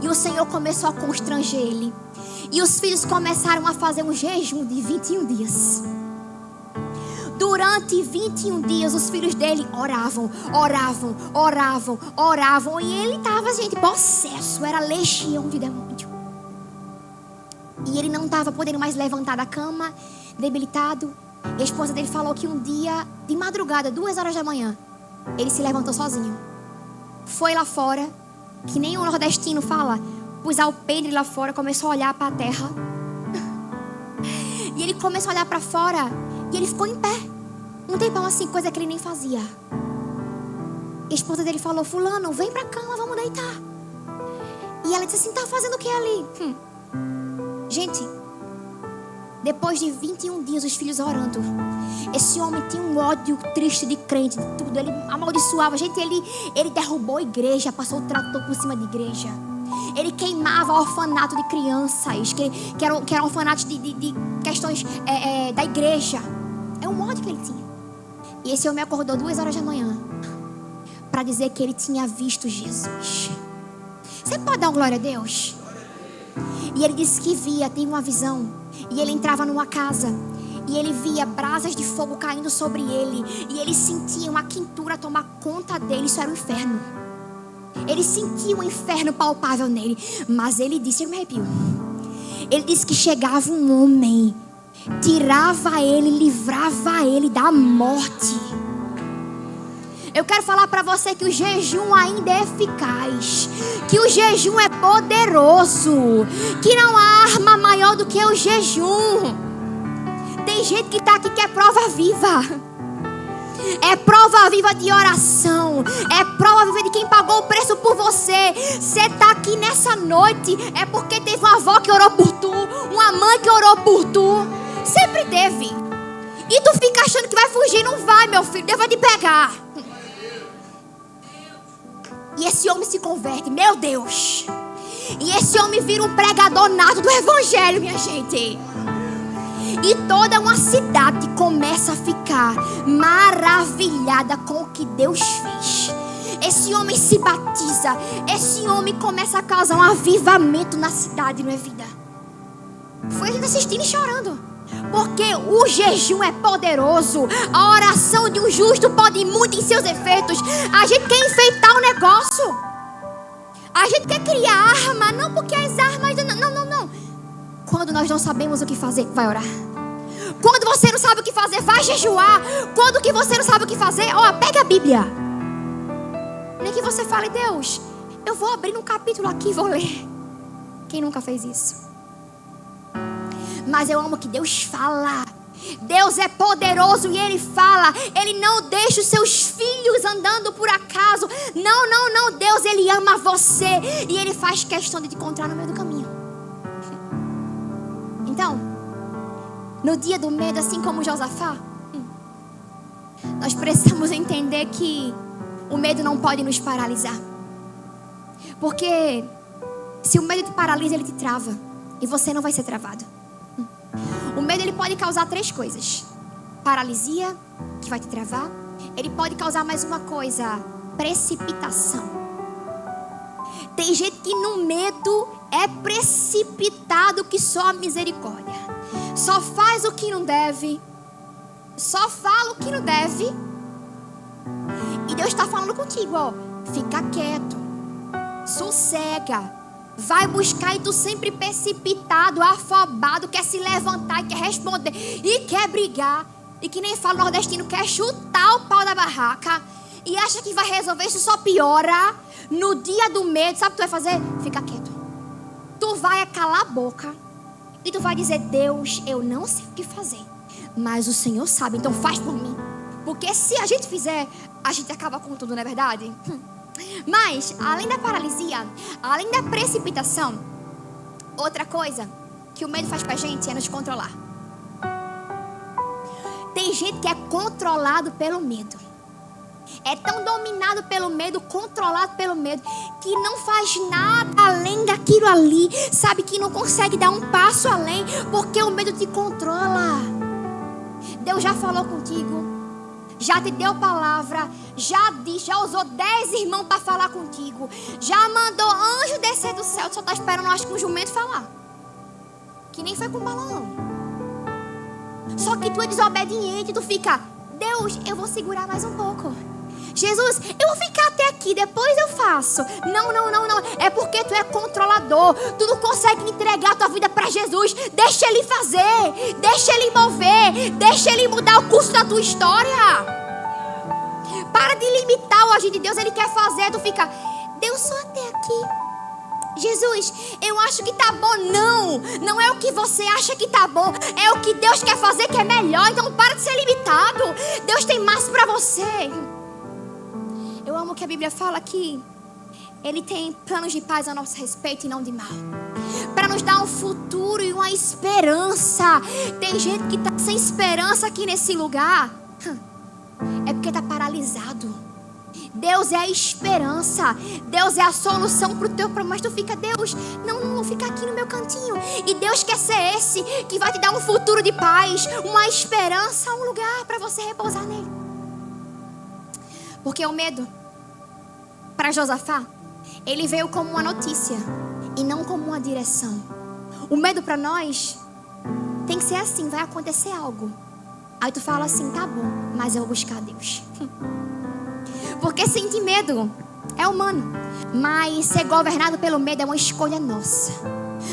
E o Senhor começou a constranger ele. E os filhos começaram a fazer um jejum de 21 dias. Durante 21 dias, os filhos dele oravam. E ele estava, gente, possesso. Era legião de demônio. E ele não estava podendo mais levantar da cama, debilitado. E a esposa dele falou que um dia, de madrugada, 2 horas da manhã, ele se levantou sozinho. Foi lá fora, que nem o nordestino fala, pus alpendre lá fora, começou a olhar para a terra. E ele começou a olhar para fora e ele ficou em pé. Um tempão assim, coisa que ele nem fazia. E a esposa dele falou: fulano, vem pra cama, vamos deitar. E ela disse assim: tá fazendo o que ali? Gente, depois de 21 dias, os filhos orando, esse homem tinha um ódio triste de crente, de tudo. Ele amaldiçoava. Gente, ele derrubou a igreja, passou o trator por cima da igreja. Ele queimava orfanato de crianças, que eram orfanatos de questões da igreja. É um ódio que ele tinha. E esse homem acordou 2 horas da manhã para dizer que ele tinha visto Jesus. Você pode dar uma glória a Deus? E ele disse que teve uma visão. E ele entrava numa casa e ele via brasas de fogo caindo sobre ele. E ele sentia uma quentura tomar conta dele. Isso era o inferno. Ele sentia um inferno palpável nele. Mas ele disse, eu me arrepio. Ele disse que chegava um homem, tirava ele, livrava ele da morte. Eu quero falar para você que o jejum ainda é eficaz, que o jejum é poderoso, que não há arma maior do que o jejum. Tem gente que está aqui que é prova viva. É prova viva de oração. É prova viva de quem pagou o preço por você. Você está aqui nessa noite é porque teve uma avó que orou por tu, uma mãe que orou por tu. Sempre teve. E tu fica achando que vai fugir. Não vai, meu filho. Deus vai te pegar. E esse homem se converte. Meu Deus. E esse homem vira um pregador nato do evangelho, minha gente. E toda uma cidade começa a ficar maravilhada com o que Deus fez. Esse homem se batiza. Esse homem começa a causar um avivamento na cidade, não é vida? Foi a gente assistindo e chorando. Porque o jejum é poderoso. A oração de um justo pode ir muito em seus efeitos. A gente quer enfeitar o negócio. A gente quer criar arma. Não porque as armas... Não. Quando nós não sabemos o que fazer, vai orar. Quando você não sabe o que fazer, vai jejuar. Quando que você não sabe o que fazer, pega a Bíblia. Nem que você fale, Deus, eu vou abrir um capítulo aqui e vou ler. Quem nunca fez isso? Mas eu amo que Deus fala. Deus é poderoso e Ele fala. Ele não deixa os seus filhos andando por acaso. Não. Deus, Ele ama você. E Ele faz questão de te encontrar no meio do caminho. Então, no dia do medo, assim como Josafá, nós precisamos entender que o medo não pode nos paralisar. Porque se o medo te paralisa, ele te trava. E você não vai ser travado. O medo, ele pode causar 3 coisas. Paralisia, que vai te travar. Ele pode causar mais uma coisa: precipitação. Tem gente que no medo é precipitado que só a misericórdia. Só faz o que não deve. Só fala o que não deve. E Deus está falando contigo, ó. Fica quieto. Sossega. Vai buscar e tu sempre precipitado, afobado, quer se levantar e quer responder e quer brigar. E que nem fala nordestino, quer chutar o pau da barraca. E acha que vai resolver, isso só piora. No dia do medo, sabe o que tu vai fazer? Fica quieto. Tu vai calar a boca e tu vai dizer: Deus, eu não sei o que fazer, mas o Senhor sabe, então faz por mim. Porque se a gente fizer, a gente acaba com tudo, não é verdade? Mas, além da paralisia, além da precipitação, outra coisa que o medo faz pra gente é nos controlar. Tem gente que é controlado pelo medo. É tão dominado pelo medo, controlado pelo medo, que não faz nada além daquilo ali. Sabe que não consegue dar um passo além, porque o medo te controla. Deus já falou contigo, já te deu palavra, já disse, já usou 10 irmãos para falar contigo, já mandou anjo descer do céu. Tu só está esperando, acho que um jumento falar. Que nem foi com balão. Só que tu é desobediente, tu fica: Deus, eu vou segurar mais um pouco. Jesus, eu vou ficar até aqui, depois eu faço. Não. É porque tu é controlador. Tu não consegue entregar a tua vida para Jesus. Deixa Ele fazer. Deixa Ele mover. Deixa Ele mudar o curso da tua história. Para de limitar o agir de Deus. Ele quer fazer. Tu fica: Deus, só até aqui. Jesus, eu acho que tá bom. Não é o que você acha que tá bom. É o que Deus quer fazer que é melhor. Então para de ser limitado. Deus tem mais para você. Eu amo que a Bíblia fala que Ele tem planos de paz a nosso respeito e não de mal. Para nos dar um futuro e uma esperança. Tem gente que está sem esperança aqui nesse lugar. É porque está paralisado. Deus é a esperança. Deus é a solução para o teu problema. Mas tu fica: Deus, não fica aqui no meu cantinho. E Deus quer ser esse que vai te dar um futuro de paz, uma esperança, um lugar para você repousar nele. Porque o medo, para Josafá, ele veio como uma notícia e não como uma direção. O medo para nós tem que ser assim: vai acontecer algo, aí tu fala assim: tá bom, mas eu vou buscar Deus. Porque sentir medo é humano, mas ser governado pelo medo é uma escolha nossa.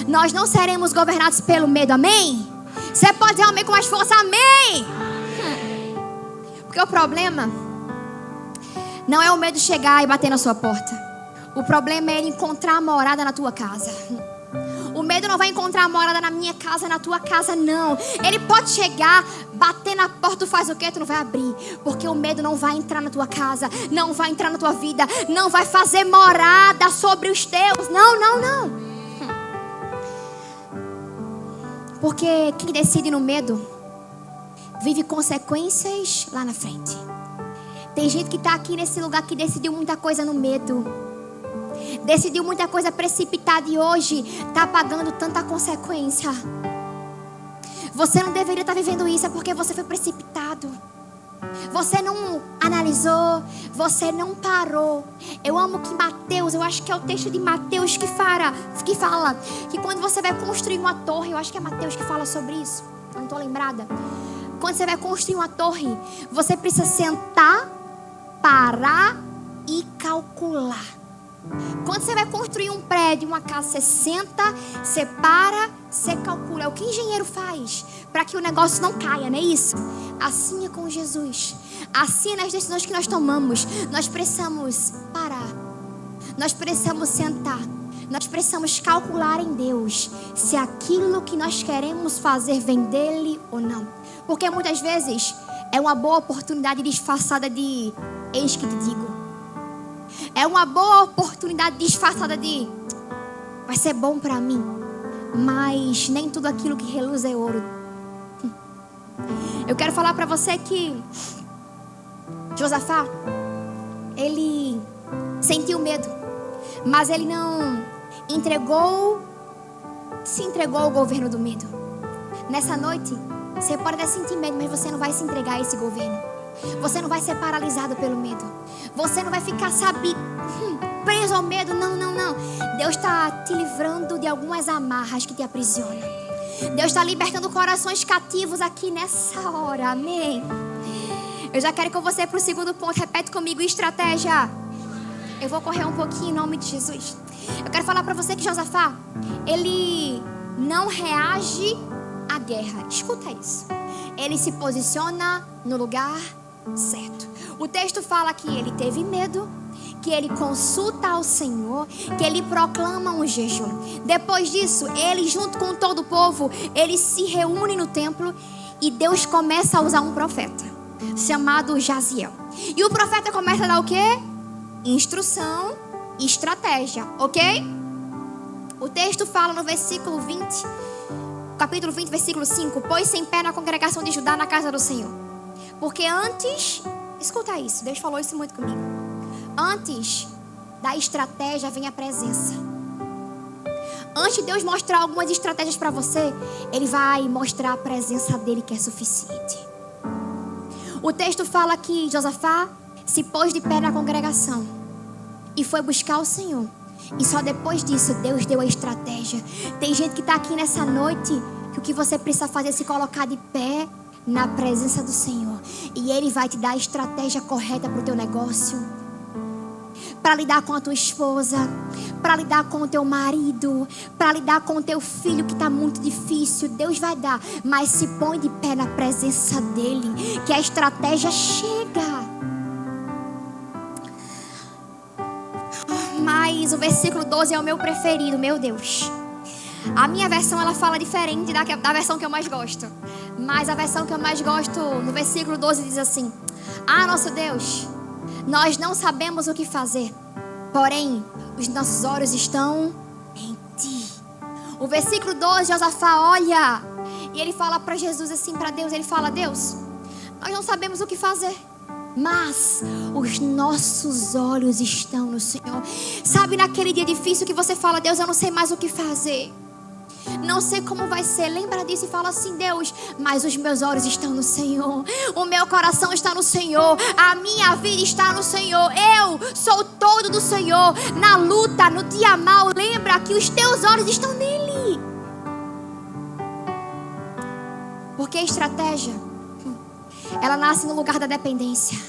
Nós não seremos governados pelo medo, amém? Você pode dizer amém com mais força, amém? Porque o problema não é o medo chegar e bater na sua porta. O problema é ele encontrar a morada na tua casa. O medo não vai encontrar a morada na minha casa, na tua casa, não. Ele pode chegar, bater na porta, tu faz o quê? Tu não vai abrir. Porque o medo não vai entrar na tua casa, não vai entrar na tua vida, não vai fazer morada sobre os teus. Não. Porque quem decide no medo vive consequências lá na frente. Tem gente que está aqui nesse lugar que decidiu muita coisa no medo. Decidiu muita coisa precipitada e hoje está pagando tanta consequência. Você não deveria estar vivendo isso, é porque você foi precipitado. Você não analisou, você não parou. Eu amo que Mateus, eu acho que é o texto de Mateus que fala que quando você vai construir uma torre, eu acho que é Mateus que fala sobre isso, não estou lembrada. Quando você vai construir uma torre, você precisa sentar, parar e calcular. Quando você vai construir um prédio, uma casa, você senta, você para, você calcula. É o que o engenheiro faz para que o negócio não caia, não é isso? Assim é com Jesus. Assim é nas decisões que nós tomamos. Nós precisamos parar. Nós precisamos sentar. Nós precisamos calcular em Deus se aquilo que nós queremos fazer vem dele ou não. Porque muitas vezes é uma boa oportunidade disfarçada de eis que te digo. É uma boa oportunidade disfarçada de vai ser bom para mim. Mas nem tudo aquilo que reluz é ouro. Eu quero falar para você que Josafá, ele sentiu medo, mas ele não se entregou ao governo do medo. Nessa noite, você pode até sentir medo, mas você não vai se entregar a esse governo. Você não vai ser paralisado pelo medo. Você não vai ficar, preso ao medo. Não. Deus está te livrando de algumas amarras que te aprisionam. Deus está libertando corações cativos aqui nessa hora. Amém. Eu já quero que você para o segundo ponto. Repete comigo, estratégia. Eu vou correr um pouquinho em nome de Jesus. Eu quero falar para você que Josafá, ele não reage à guerra. Escuta isso. Ele se posiciona no lugar certo. O texto fala que ele teve medo, que ele consulta ao Senhor, que ele proclama um jejum. Depois disso, ele junto com todo o povo, ele se reúne no templo e Deus começa a usar um profeta chamado Jaziel. E o profeta começa a dar o quê? Instrução e estratégia, ok? O texto fala no versículo 20, capítulo 20, versículo 5: pôs-se em pé na congregação de Judá na casa do Senhor. Porque antes, escuta isso, Deus falou isso muito comigo. Antes da estratégia vem a presença. Antes de Deus mostrar algumas estratégias para você, Ele vai mostrar a presença dEle que é suficiente. O texto fala que Josafá se pôs de pé na congregação e foi buscar o Senhor. E só depois disso Deus deu a estratégia. Tem gente que está aqui nessa noite que o que você precisa fazer é se colocar de pé na presença do Senhor. E Ele vai te dar a estratégia correta para o teu negócio, para lidar com a tua esposa, para lidar com o teu marido, para lidar com o teu filho que está muito difícil. Deus vai dar, mas se põe de pé na presença dEle, que a estratégia chega. Mas o versículo 12 é o meu preferido, meu Deus. A minha versão, ela fala diferente da versão que eu mais gosto. Mas a versão que eu mais gosto, no versículo 12, diz assim: ah, nosso Deus, nós não sabemos o que fazer, porém, os nossos olhos estão em Ti. O versículo 12, Josafá olha e ele fala para Jesus assim, para Deus, ele fala: Deus, nós não sabemos o que fazer, mas os nossos olhos estão no Senhor. Sabe, naquele dia difícil que você fala: Deus, eu não sei mais o que fazer, não sei como vai ser. Lembra disso e fala assim: Deus, mas os meus olhos estão no Senhor, o meu coração está no Senhor, a minha vida está no Senhor, eu sou todo do Senhor. Na luta, no dia mal, lembra que os teus olhos estão nele. Porque a estratégia, ela nasce no lugar da dependência.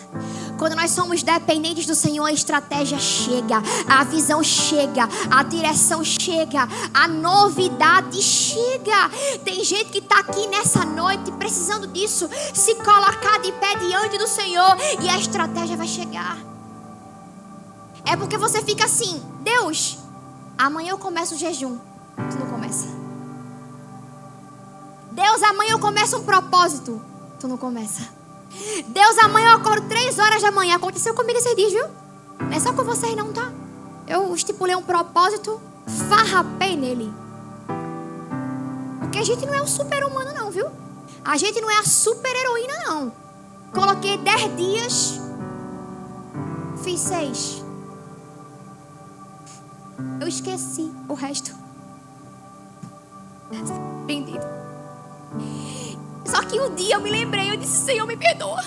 Quando nós somos dependentes do Senhor, a estratégia chega, a visão chega, a direção chega, a novidade chega. Tem gente que está aqui nessa noite precisando disso, se colocar de pé diante do Senhor e a estratégia vai chegar. É porque você fica assim: Deus, amanhã eu começo o jejum. Tu não começa. Deus, amanhã eu começo um propósito. Tu não começa. Deus, amanhã eu acordo 3 horas da manhã. Aconteceu comigo esses dias, viu? Não é só com vocês não, tá? Eu estipulei um propósito, farrapei nele. Porque a gente não é um super-humano não, viu? A gente não é a super-heroína não. Coloquei 10 dias, fiz 6. Eu esqueci o resto. Entendido. Só que um dia eu me lembrei, eu disse: Senhor, me perdoa.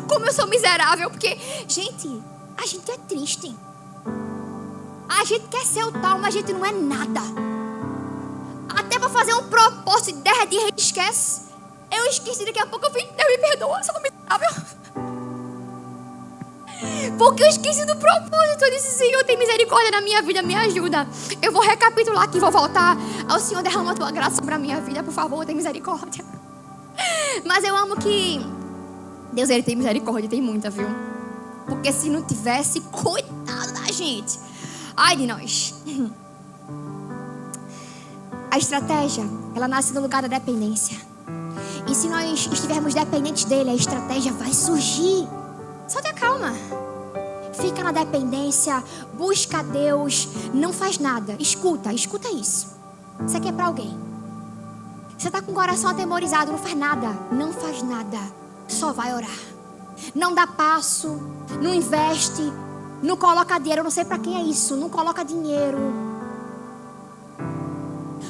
Como eu sou miserável. Porque, gente, a gente é triste. A gente quer ser o tal, mas a gente não é nada. Até pra fazer um propósito de 10 dias a gente esquece. Eu esqueci, daqui a pouco eu vim: Deus, me perdoa, eu sou miserável. Porque eu esqueci do propósito. Eu disse: Senhor, tem misericórdia na minha vida, me ajuda. Eu vou recapitular aqui, vou voltar ao Senhor. Derrama a tua graça sobre a minha vida, por favor, tem misericórdia. Mas eu amo que Deus, Ele tem misericórdia, tem muita, viu? Porque se não tivesse, coitado da gente. Ai de nós. A estratégia, ela nasce no lugar da dependência. E se nós estivermos dependentes dele, a estratégia vai surgir. Só tenha calma. Fica na dependência, busca Deus, não faz nada. Escuta isso. Isso aqui é para alguém. Você está com o coração atemorizado, não faz nada. Não faz nada. Só vai orar. Não dá passo, não investe, não coloca dinheiro. Eu não sei para quem é isso. Não coloca dinheiro.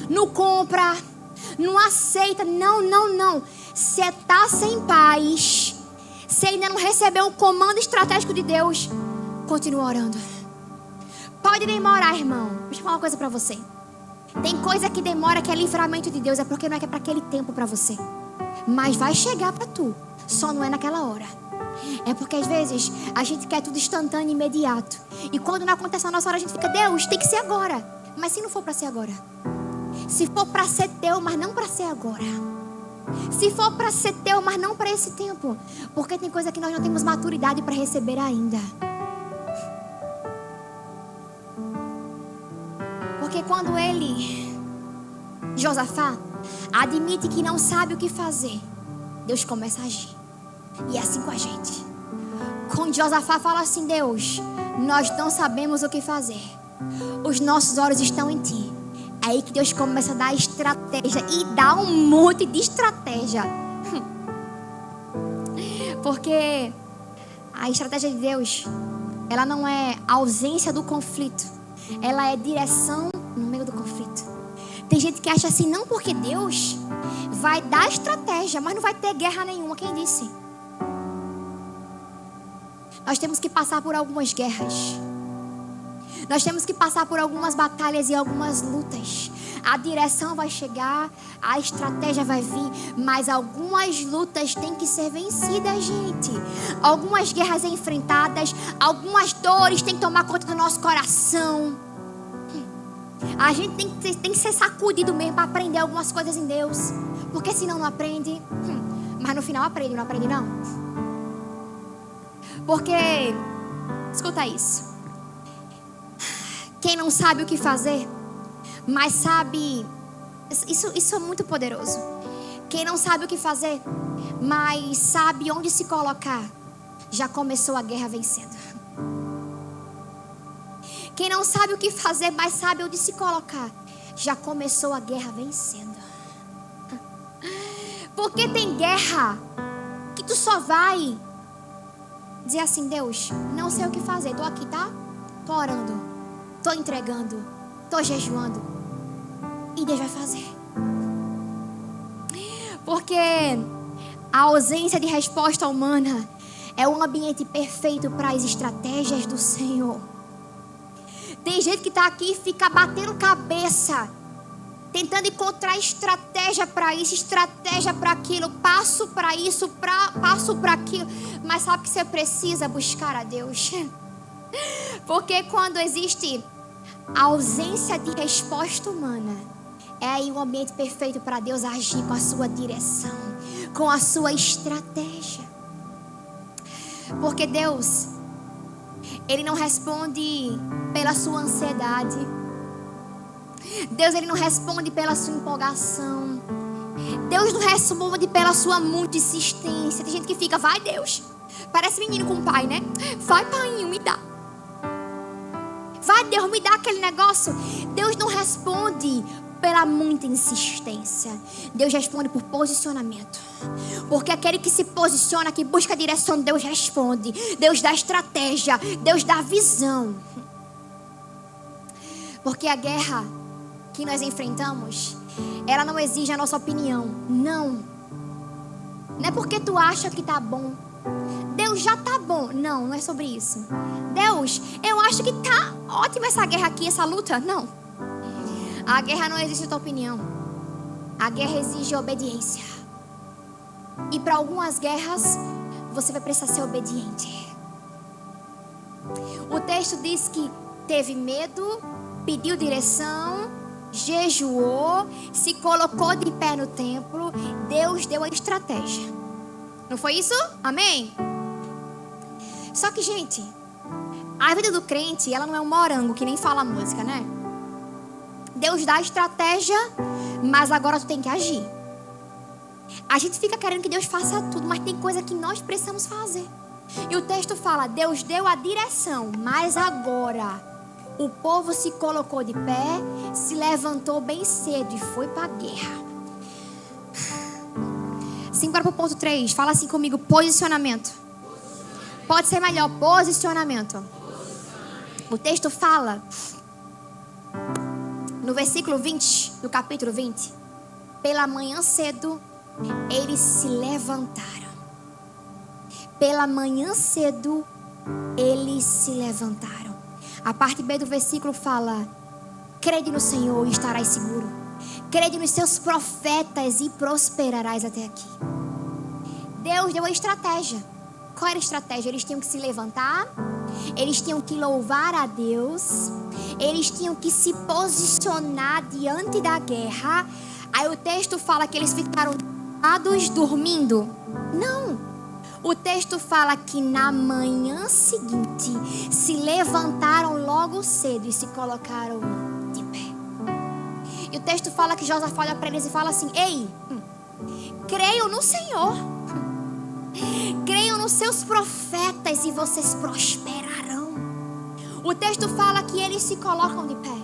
Não compra, não aceita. Não. Você está sem paz. Se ainda não recebeu um comando estratégico de Deus, continua orando. Pode demorar, irmão. Deixa eu falar uma coisa pra você. Tem coisa que demora, que é livramento de Deus. É porque não é que é pra aquele tempo pra você. Mas vai chegar pra tu. Só não é naquela hora. É porque às vezes a gente quer tudo instantâneo e imediato. E quando não acontece na nossa hora, a gente fica, Deus, tem que ser agora. Mas se não for para ser agora? Se for para ser teu, mas não para ser agora. Se for para ser teu, mas não para esse tempo. Porque tem coisa que nós não temos maturidade para receber ainda. Porque quando Josafá, admite que não sabe o que fazer, Deus começa a agir. E é assim com a gente. Quando Josafá fala assim, Deus, nós não sabemos o que fazer. Os nossos olhos estão em ti. É aí que Deus começa a dar estratégia. E dá um monte de estratégia. Porque a estratégia de Deus, ela não é ausência do conflito. Ela é direção no meio do conflito. Tem gente que acha assim, não, porque Deus vai dar estratégia, mas não vai ter guerra nenhuma. Quem disse? Nós temos que passar por algumas guerras. Nós temos que passar por algumas batalhas e algumas lutas. A direção vai chegar, a estratégia vai vir, mas algumas lutas têm que ser vencidas, gente. Algumas guerras enfrentadas, algumas dores têm que tomar conta do nosso coração. A gente tem que ser sacudido mesmo para aprender algumas coisas em Deus. Porque senão não aprende. Mas no final aprende, não aprende não? Porque, escuta isso. Quem não sabe o que fazer, mas sabe... Isso é muito poderoso. Quem não sabe o que fazer, mas sabe onde se colocar, já começou a guerra vencendo. Quem não sabe o que fazer, mas sabe onde se colocar, já começou a guerra vencendo. Porque tem guerra que tu só vai dizer assim, Deus, não sei o que fazer, tô aqui, tá? Tô orando, tô entregando, tô jejuando. E Deus vai fazer. Porque a ausência de resposta humana é um ambiente perfeito para as estratégias do Senhor. Tem gente que está aqui e fica batendo cabeça, tentando encontrar estratégia para isso, estratégia para aquilo, passo para isso, passo para aquilo. Mas sabe que você precisa buscar a Deus. Porque quando existe a ausência de resposta humana, é aí o ambiente perfeito para Deus agir com a sua direção, com a sua estratégia. Porque Deus, Ele não responde pela sua ansiedade. Deus, Ele não responde pela sua empolgação. Deus não responde pela sua muita insistência. Tem gente que fica, vai Deus. Parece menino com pai, né? Vai, paiinho, me dá. Vai Deus, me dá aquele negócio. Deus não responde pela muita insistência. Deus responde por posicionamento. Porque aquele que se posiciona, que busca a direção, Deus responde. Deus dá estratégia. Deus dá visão. Porque a guerra que nós enfrentamos, ela não exige a nossa opinião. Não. Não é porque tu acha que tá bom. Deus já tá bom. Não é sobre isso. Deus, eu acho que tá ótima essa guerra aqui, essa luta. Não. A guerra não exige a tua opinião. A guerra exige obediência. E para algumas guerras, você vai precisar ser obediente. O texto diz que teve medo, pediu direção, jejuou, se colocou de pé no templo. Deus deu a estratégia. Não foi isso? Amém? Só que, gente, a vida do crente, ela não é um morango, que nem fala a música, né? Deus dá a estratégia, mas agora tu tem que agir. A gente fica querendo que Deus faça tudo, mas tem coisa que nós precisamos fazer. E o texto fala, Deus deu a direção, mas agora o povo se colocou de pé, se levantou bem cedo e foi para a guerra. Simbora para o ponto 3, fala assim comigo, posicionamento. Pode ser melhor, posicionamento. O texto fala... No versículo 20, do capítulo 20, pela manhã cedo, eles se levantaram. Pela manhã cedo, eles se levantaram. A parte B do versículo fala, crede no Senhor e estarás seguro. Crede nos seus profetas e prosperarás até aqui. Deus deu a estratégia. Qual era a estratégia? Eles tinham que se levantar, eles tinham que louvar a Deus, eles tinham que se posicionar diante da guerra. Aí o texto fala que eles ficaram dormindo. Não. O texto fala que na manhã seguinte se levantaram logo cedo e se colocaram de pé. E o texto fala que Josafá olha para eles e fala assim: ei, creiam no Senhor, creiam nos seus profetas e vocês prosperarão. O texto fala que eles se colocam de pé.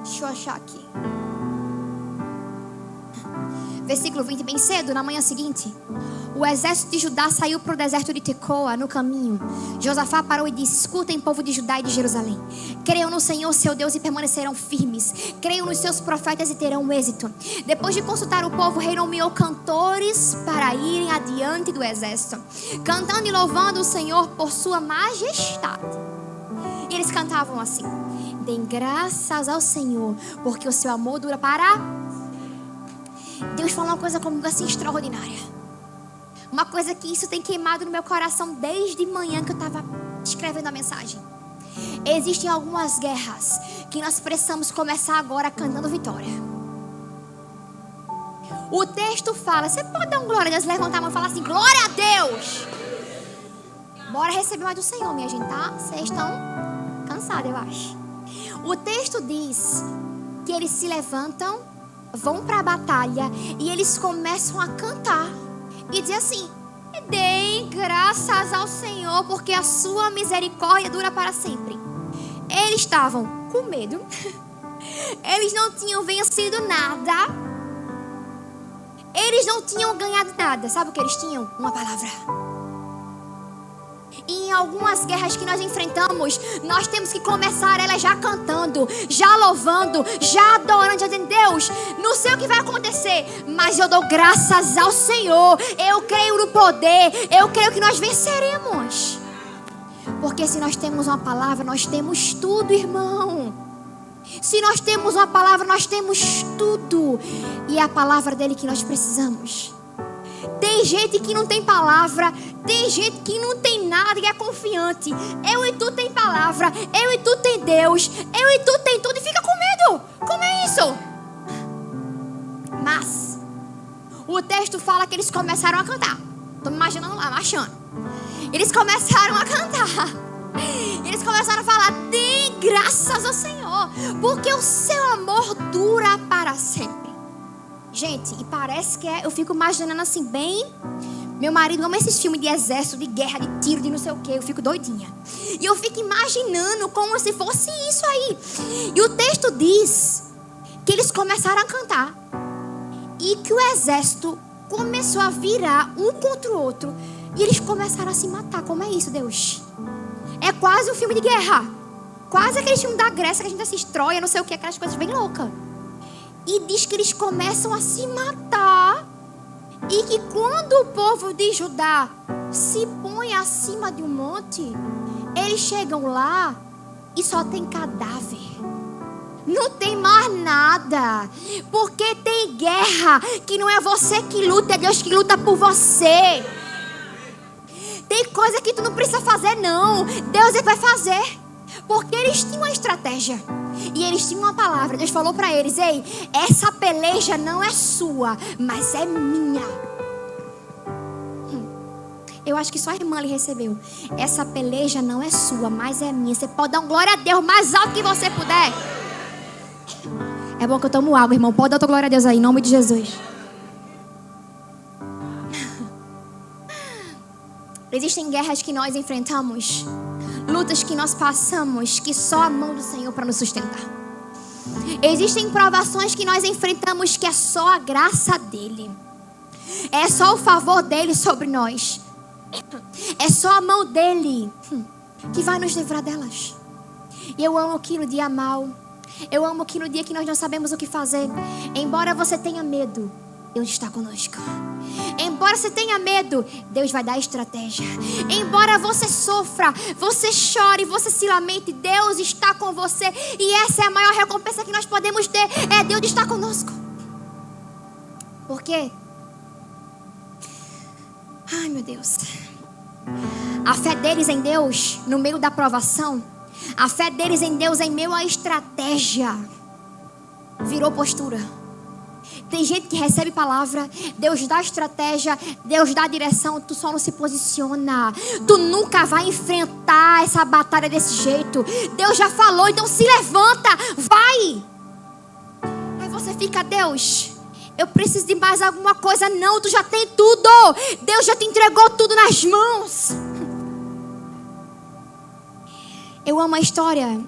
Deixa eu achar aqui. Versículo 20, bem cedo, na manhã seguinte, o exército de Judá saiu para o deserto de Tecoa. No caminho, Josafá parou e disse: escutem, povo de Judá e de Jerusalém, creiam no Senhor seu Deus e permanecerão firmes, creiam nos seus profetas e terão êxito. Depois de consultar o povo, o rei nomeou cantores para irem adiante do exército, cantando e louvando o Senhor por sua majestade. E eles cantavam assim: deem graças ao Senhor, porque o seu amor dura para... Deus falou uma coisa comigo assim extraordinária. Uma coisa que isso tem queimado no meu coração desde manhã que eu estava escrevendo a mensagem. Existem algumas guerras que nós precisamos começar agora cantando vitória. O texto fala, você pode dar um glória a Deus, levantar a mão e falar assim: glória a Deus. Bora receber mais do Senhor, minha gente, tá? Vocês estão cansados, eu acho. O texto diz que eles se levantam, vão para a batalha e eles começam a cantar e dizer assim: deem graças ao Senhor, porque a sua misericórdia dura para sempre. Eles estavam com medo, eles não tinham vencido nada, eles não tinham ganhado nada. Sabe o que eles tinham? Uma palavra. E em algumas guerras que nós enfrentamos, nós temos que começar ela já cantando, já louvando, já adorando, já dizendo: Deus, não sei o que vai acontecer, mas eu dou graças ao Senhor. Eu creio no poder, eu creio que nós venceremos. Porque se nós temos uma palavra, nós temos tudo, irmão. Se nós temos uma palavra, nós temos tudo. E é a palavra dele que nós precisamos. Tem gente que não tem palavra, tem gente que não tem nada e é confiante. Eu e tu tem palavra, eu e tu tem Deus, eu e tu tem tudo e fica com medo. Como é isso? Mas o texto fala que eles começaram a cantar. Estou me imaginando lá, marchando. Eles começaram a cantar. Eles começaram a falar: dê graças ao Senhor, porque o seu amor dura para sempre. Gente, e parece que eu fico imaginando assim, bem... Meu marido ama esses filmes de exército, de guerra, de tiro, de não sei o que. Eu fico doidinha. E eu fico imaginando como se fosse isso aí. E o texto diz que eles começaram a cantar. E que o exército começou a virar um contra o outro. E eles começaram a se matar. Como é isso, Deus? É quase um filme de guerra. Quase aquele filme da Grécia que a gente assiste, Troia, não sei o que, aquelas coisas bem loucas. E diz que eles começam a se matar. E que quando o povo de Judá se põe acima de um monte, eles chegam lá e só tem cadáver. Não tem mais nada. Porque tem guerra que não é você que luta, é Deus que luta por você. Tem coisa que tu não precisa fazer, não. Deus é que vai fazer. Porque eles tinham uma estratégia. E eles tinham uma palavra. Deus falou para eles: ei, essa peleja não é sua, mas é minha. Eu acho que só a irmã lhe recebeu. Essa peleja não é sua, mas é minha. Você pode dar um glória a Deus mais alto que você puder. É bom que eu tomo água, irmão. Pode dar tua glória a Deus aí, em nome de Jesus. Existem guerras que nós enfrentamos, lutas que nós passamos, que só a mão do Senhor para nos sustentar. Existem provações que nós enfrentamos que é só a graça dele. É só o favor dele sobre nós. É só a mão dele que vai nos livrar delas. E eu amo que no dia mal, eu amo que no dia que nós não sabemos o que fazer, embora você tenha medo, Deus está conosco. Embora você tenha medo, Deus vai dar estratégia. Embora você sofra, você chore, você se lamente, Deus está com você. E essa é a maior recompensa que nós podemos ter, é Deus estar conosco. Por quê? Ai, meu Deus. A fé deles em Deus, no meio da provação, a fé deles em Deus em meio à estratégia, virou postura. Tem gente que recebe palavra, Deus dá estratégia, Deus dá direção, tu só não se posiciona. Tu nunca vai enfrentar essa batalha desse jeito. Deus já falou, então se levanta, vai. Aí você fica, Deus, eu preciso de mais alguma coisa. Não, tu já tem tudo. Deus já te entregou tudo nas mãos. Eu amo a história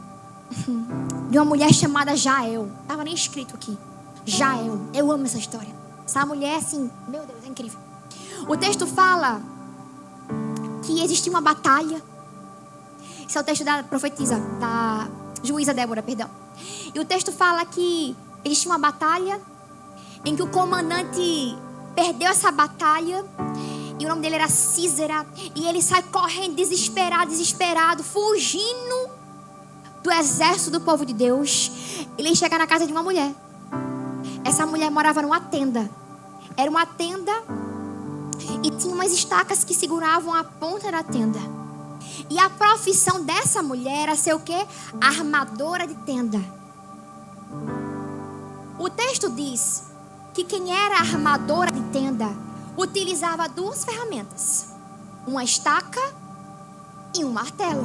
de uma mulher chamada Jael. Estava nem escrito aqui. Jael. Eu amo essa história. Essa mulher, assim, meu Deus, é incrível. O texto fala que existia uma batalha. Esse é o texto da profetisa, da juíza Débora, perdão. E o texto fala que existia uma batalha em que o comandante perdeu essa batalha. E o nome dele era Sísera. E ele sai correndo desesperado, fugindo do exército do povo de Deus. Ele chega na casa de uma mulher. Essa mulher morava numa tenda. Era uma tenda e tinha umas estacas que seguravam a ponta da tenda. E a profissão dessa mulher era ser o quê? Armadora de tenda. O texto diz que quem era armadora de tenda utilizava duas ferramentas. Uma estaca e um martelo.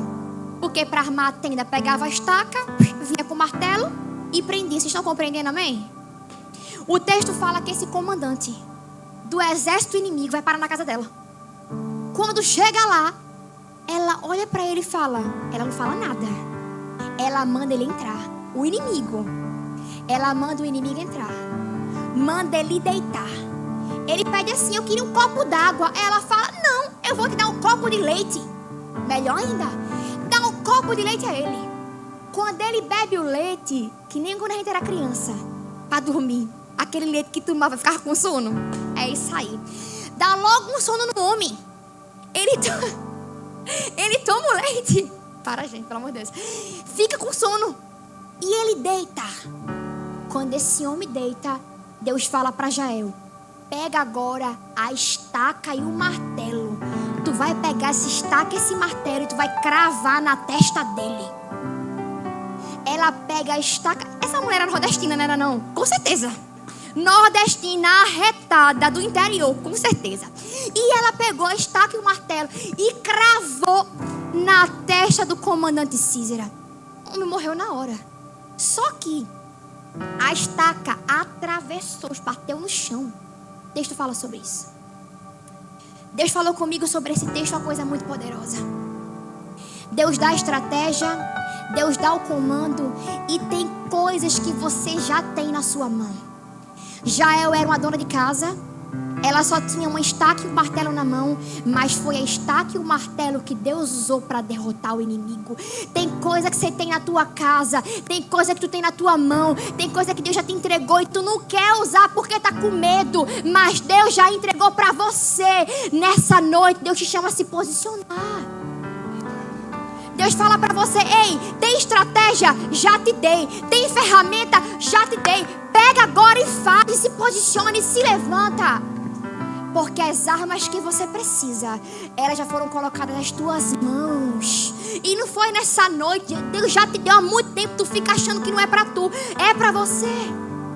Porque para armar a tenda pegava a estaca, vinha com o martelo e prendia. Vocês estão compreendendo, amém? O texto fala que esse comandante do exército inimigo vai parar na casa dela. Quando chega lá, ela olha para ele e fala... Ela não fala nada. Ela manda ele entrar. O inimigo. Ela manda o inimigo entrar. Manda ele deitar. Ele pede assim, eu queria um copo d'água. Ela fala, não, eu vou te dar um copo de leite. Melhor ainda, dá um copo de leite a ele. Quando ele bebe o leite, que nem quando a gente era criança, para dormir, aquele leite que tomava, ficava com sono. É isso aí. Dá logo um sono no homem. Ele toma o leite. Para, gente, pelo amor de Deus. Fica com sono. E ele deita. Quando esse homem deita, Deus fala para Jael, pega agora a estaca e o martelo. Tu vai pegar essa estaca e esse martelo e tu vai cravar na testa dele. Ela pega a estaca. Essa mulher era nordestina, não era não? Com certeza. Nordestina, arretada do interior, com certeza. E ela pegou a estaca e o martelo e cravou na testa do comandante Sísera. O homem morreu na hora. Só que a estaca atravessou, bateu no chão. O texto fala sobre isso. Deus falou comigo sobre esse texto, uma coisa muito poderosa. Deus dá a estratégia, Deus dá o comando e tem coisas que você já tem na sua mão. Jael era uma dona de casa. Ela só tinha uma estaca e um martelo na mão, mas foi a estaca e o martelo que Deus usou para derrotar o inimigo. Tem coisa que você tem na tua casa, tem coisa que tu tem na tua mão, tem coisa que Deus já te entregou e tu não quer usar porque tá com medo, mas Deus já entregou para você. Nessa noite Deus te chama a se posicionar. Deus fala para você, ei, tem estratégia? Já te dei. Tem ferramenta? Já te dei. Pega agora e faz, e se posicione, e se levanta. Porque as armas que você precisa, elas já foram colocadas nas tuas mãos. E não foi nessa noite. Deus já te deu há muito tempo. Tu fica achando que não é para tu. É para você.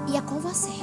E é com você.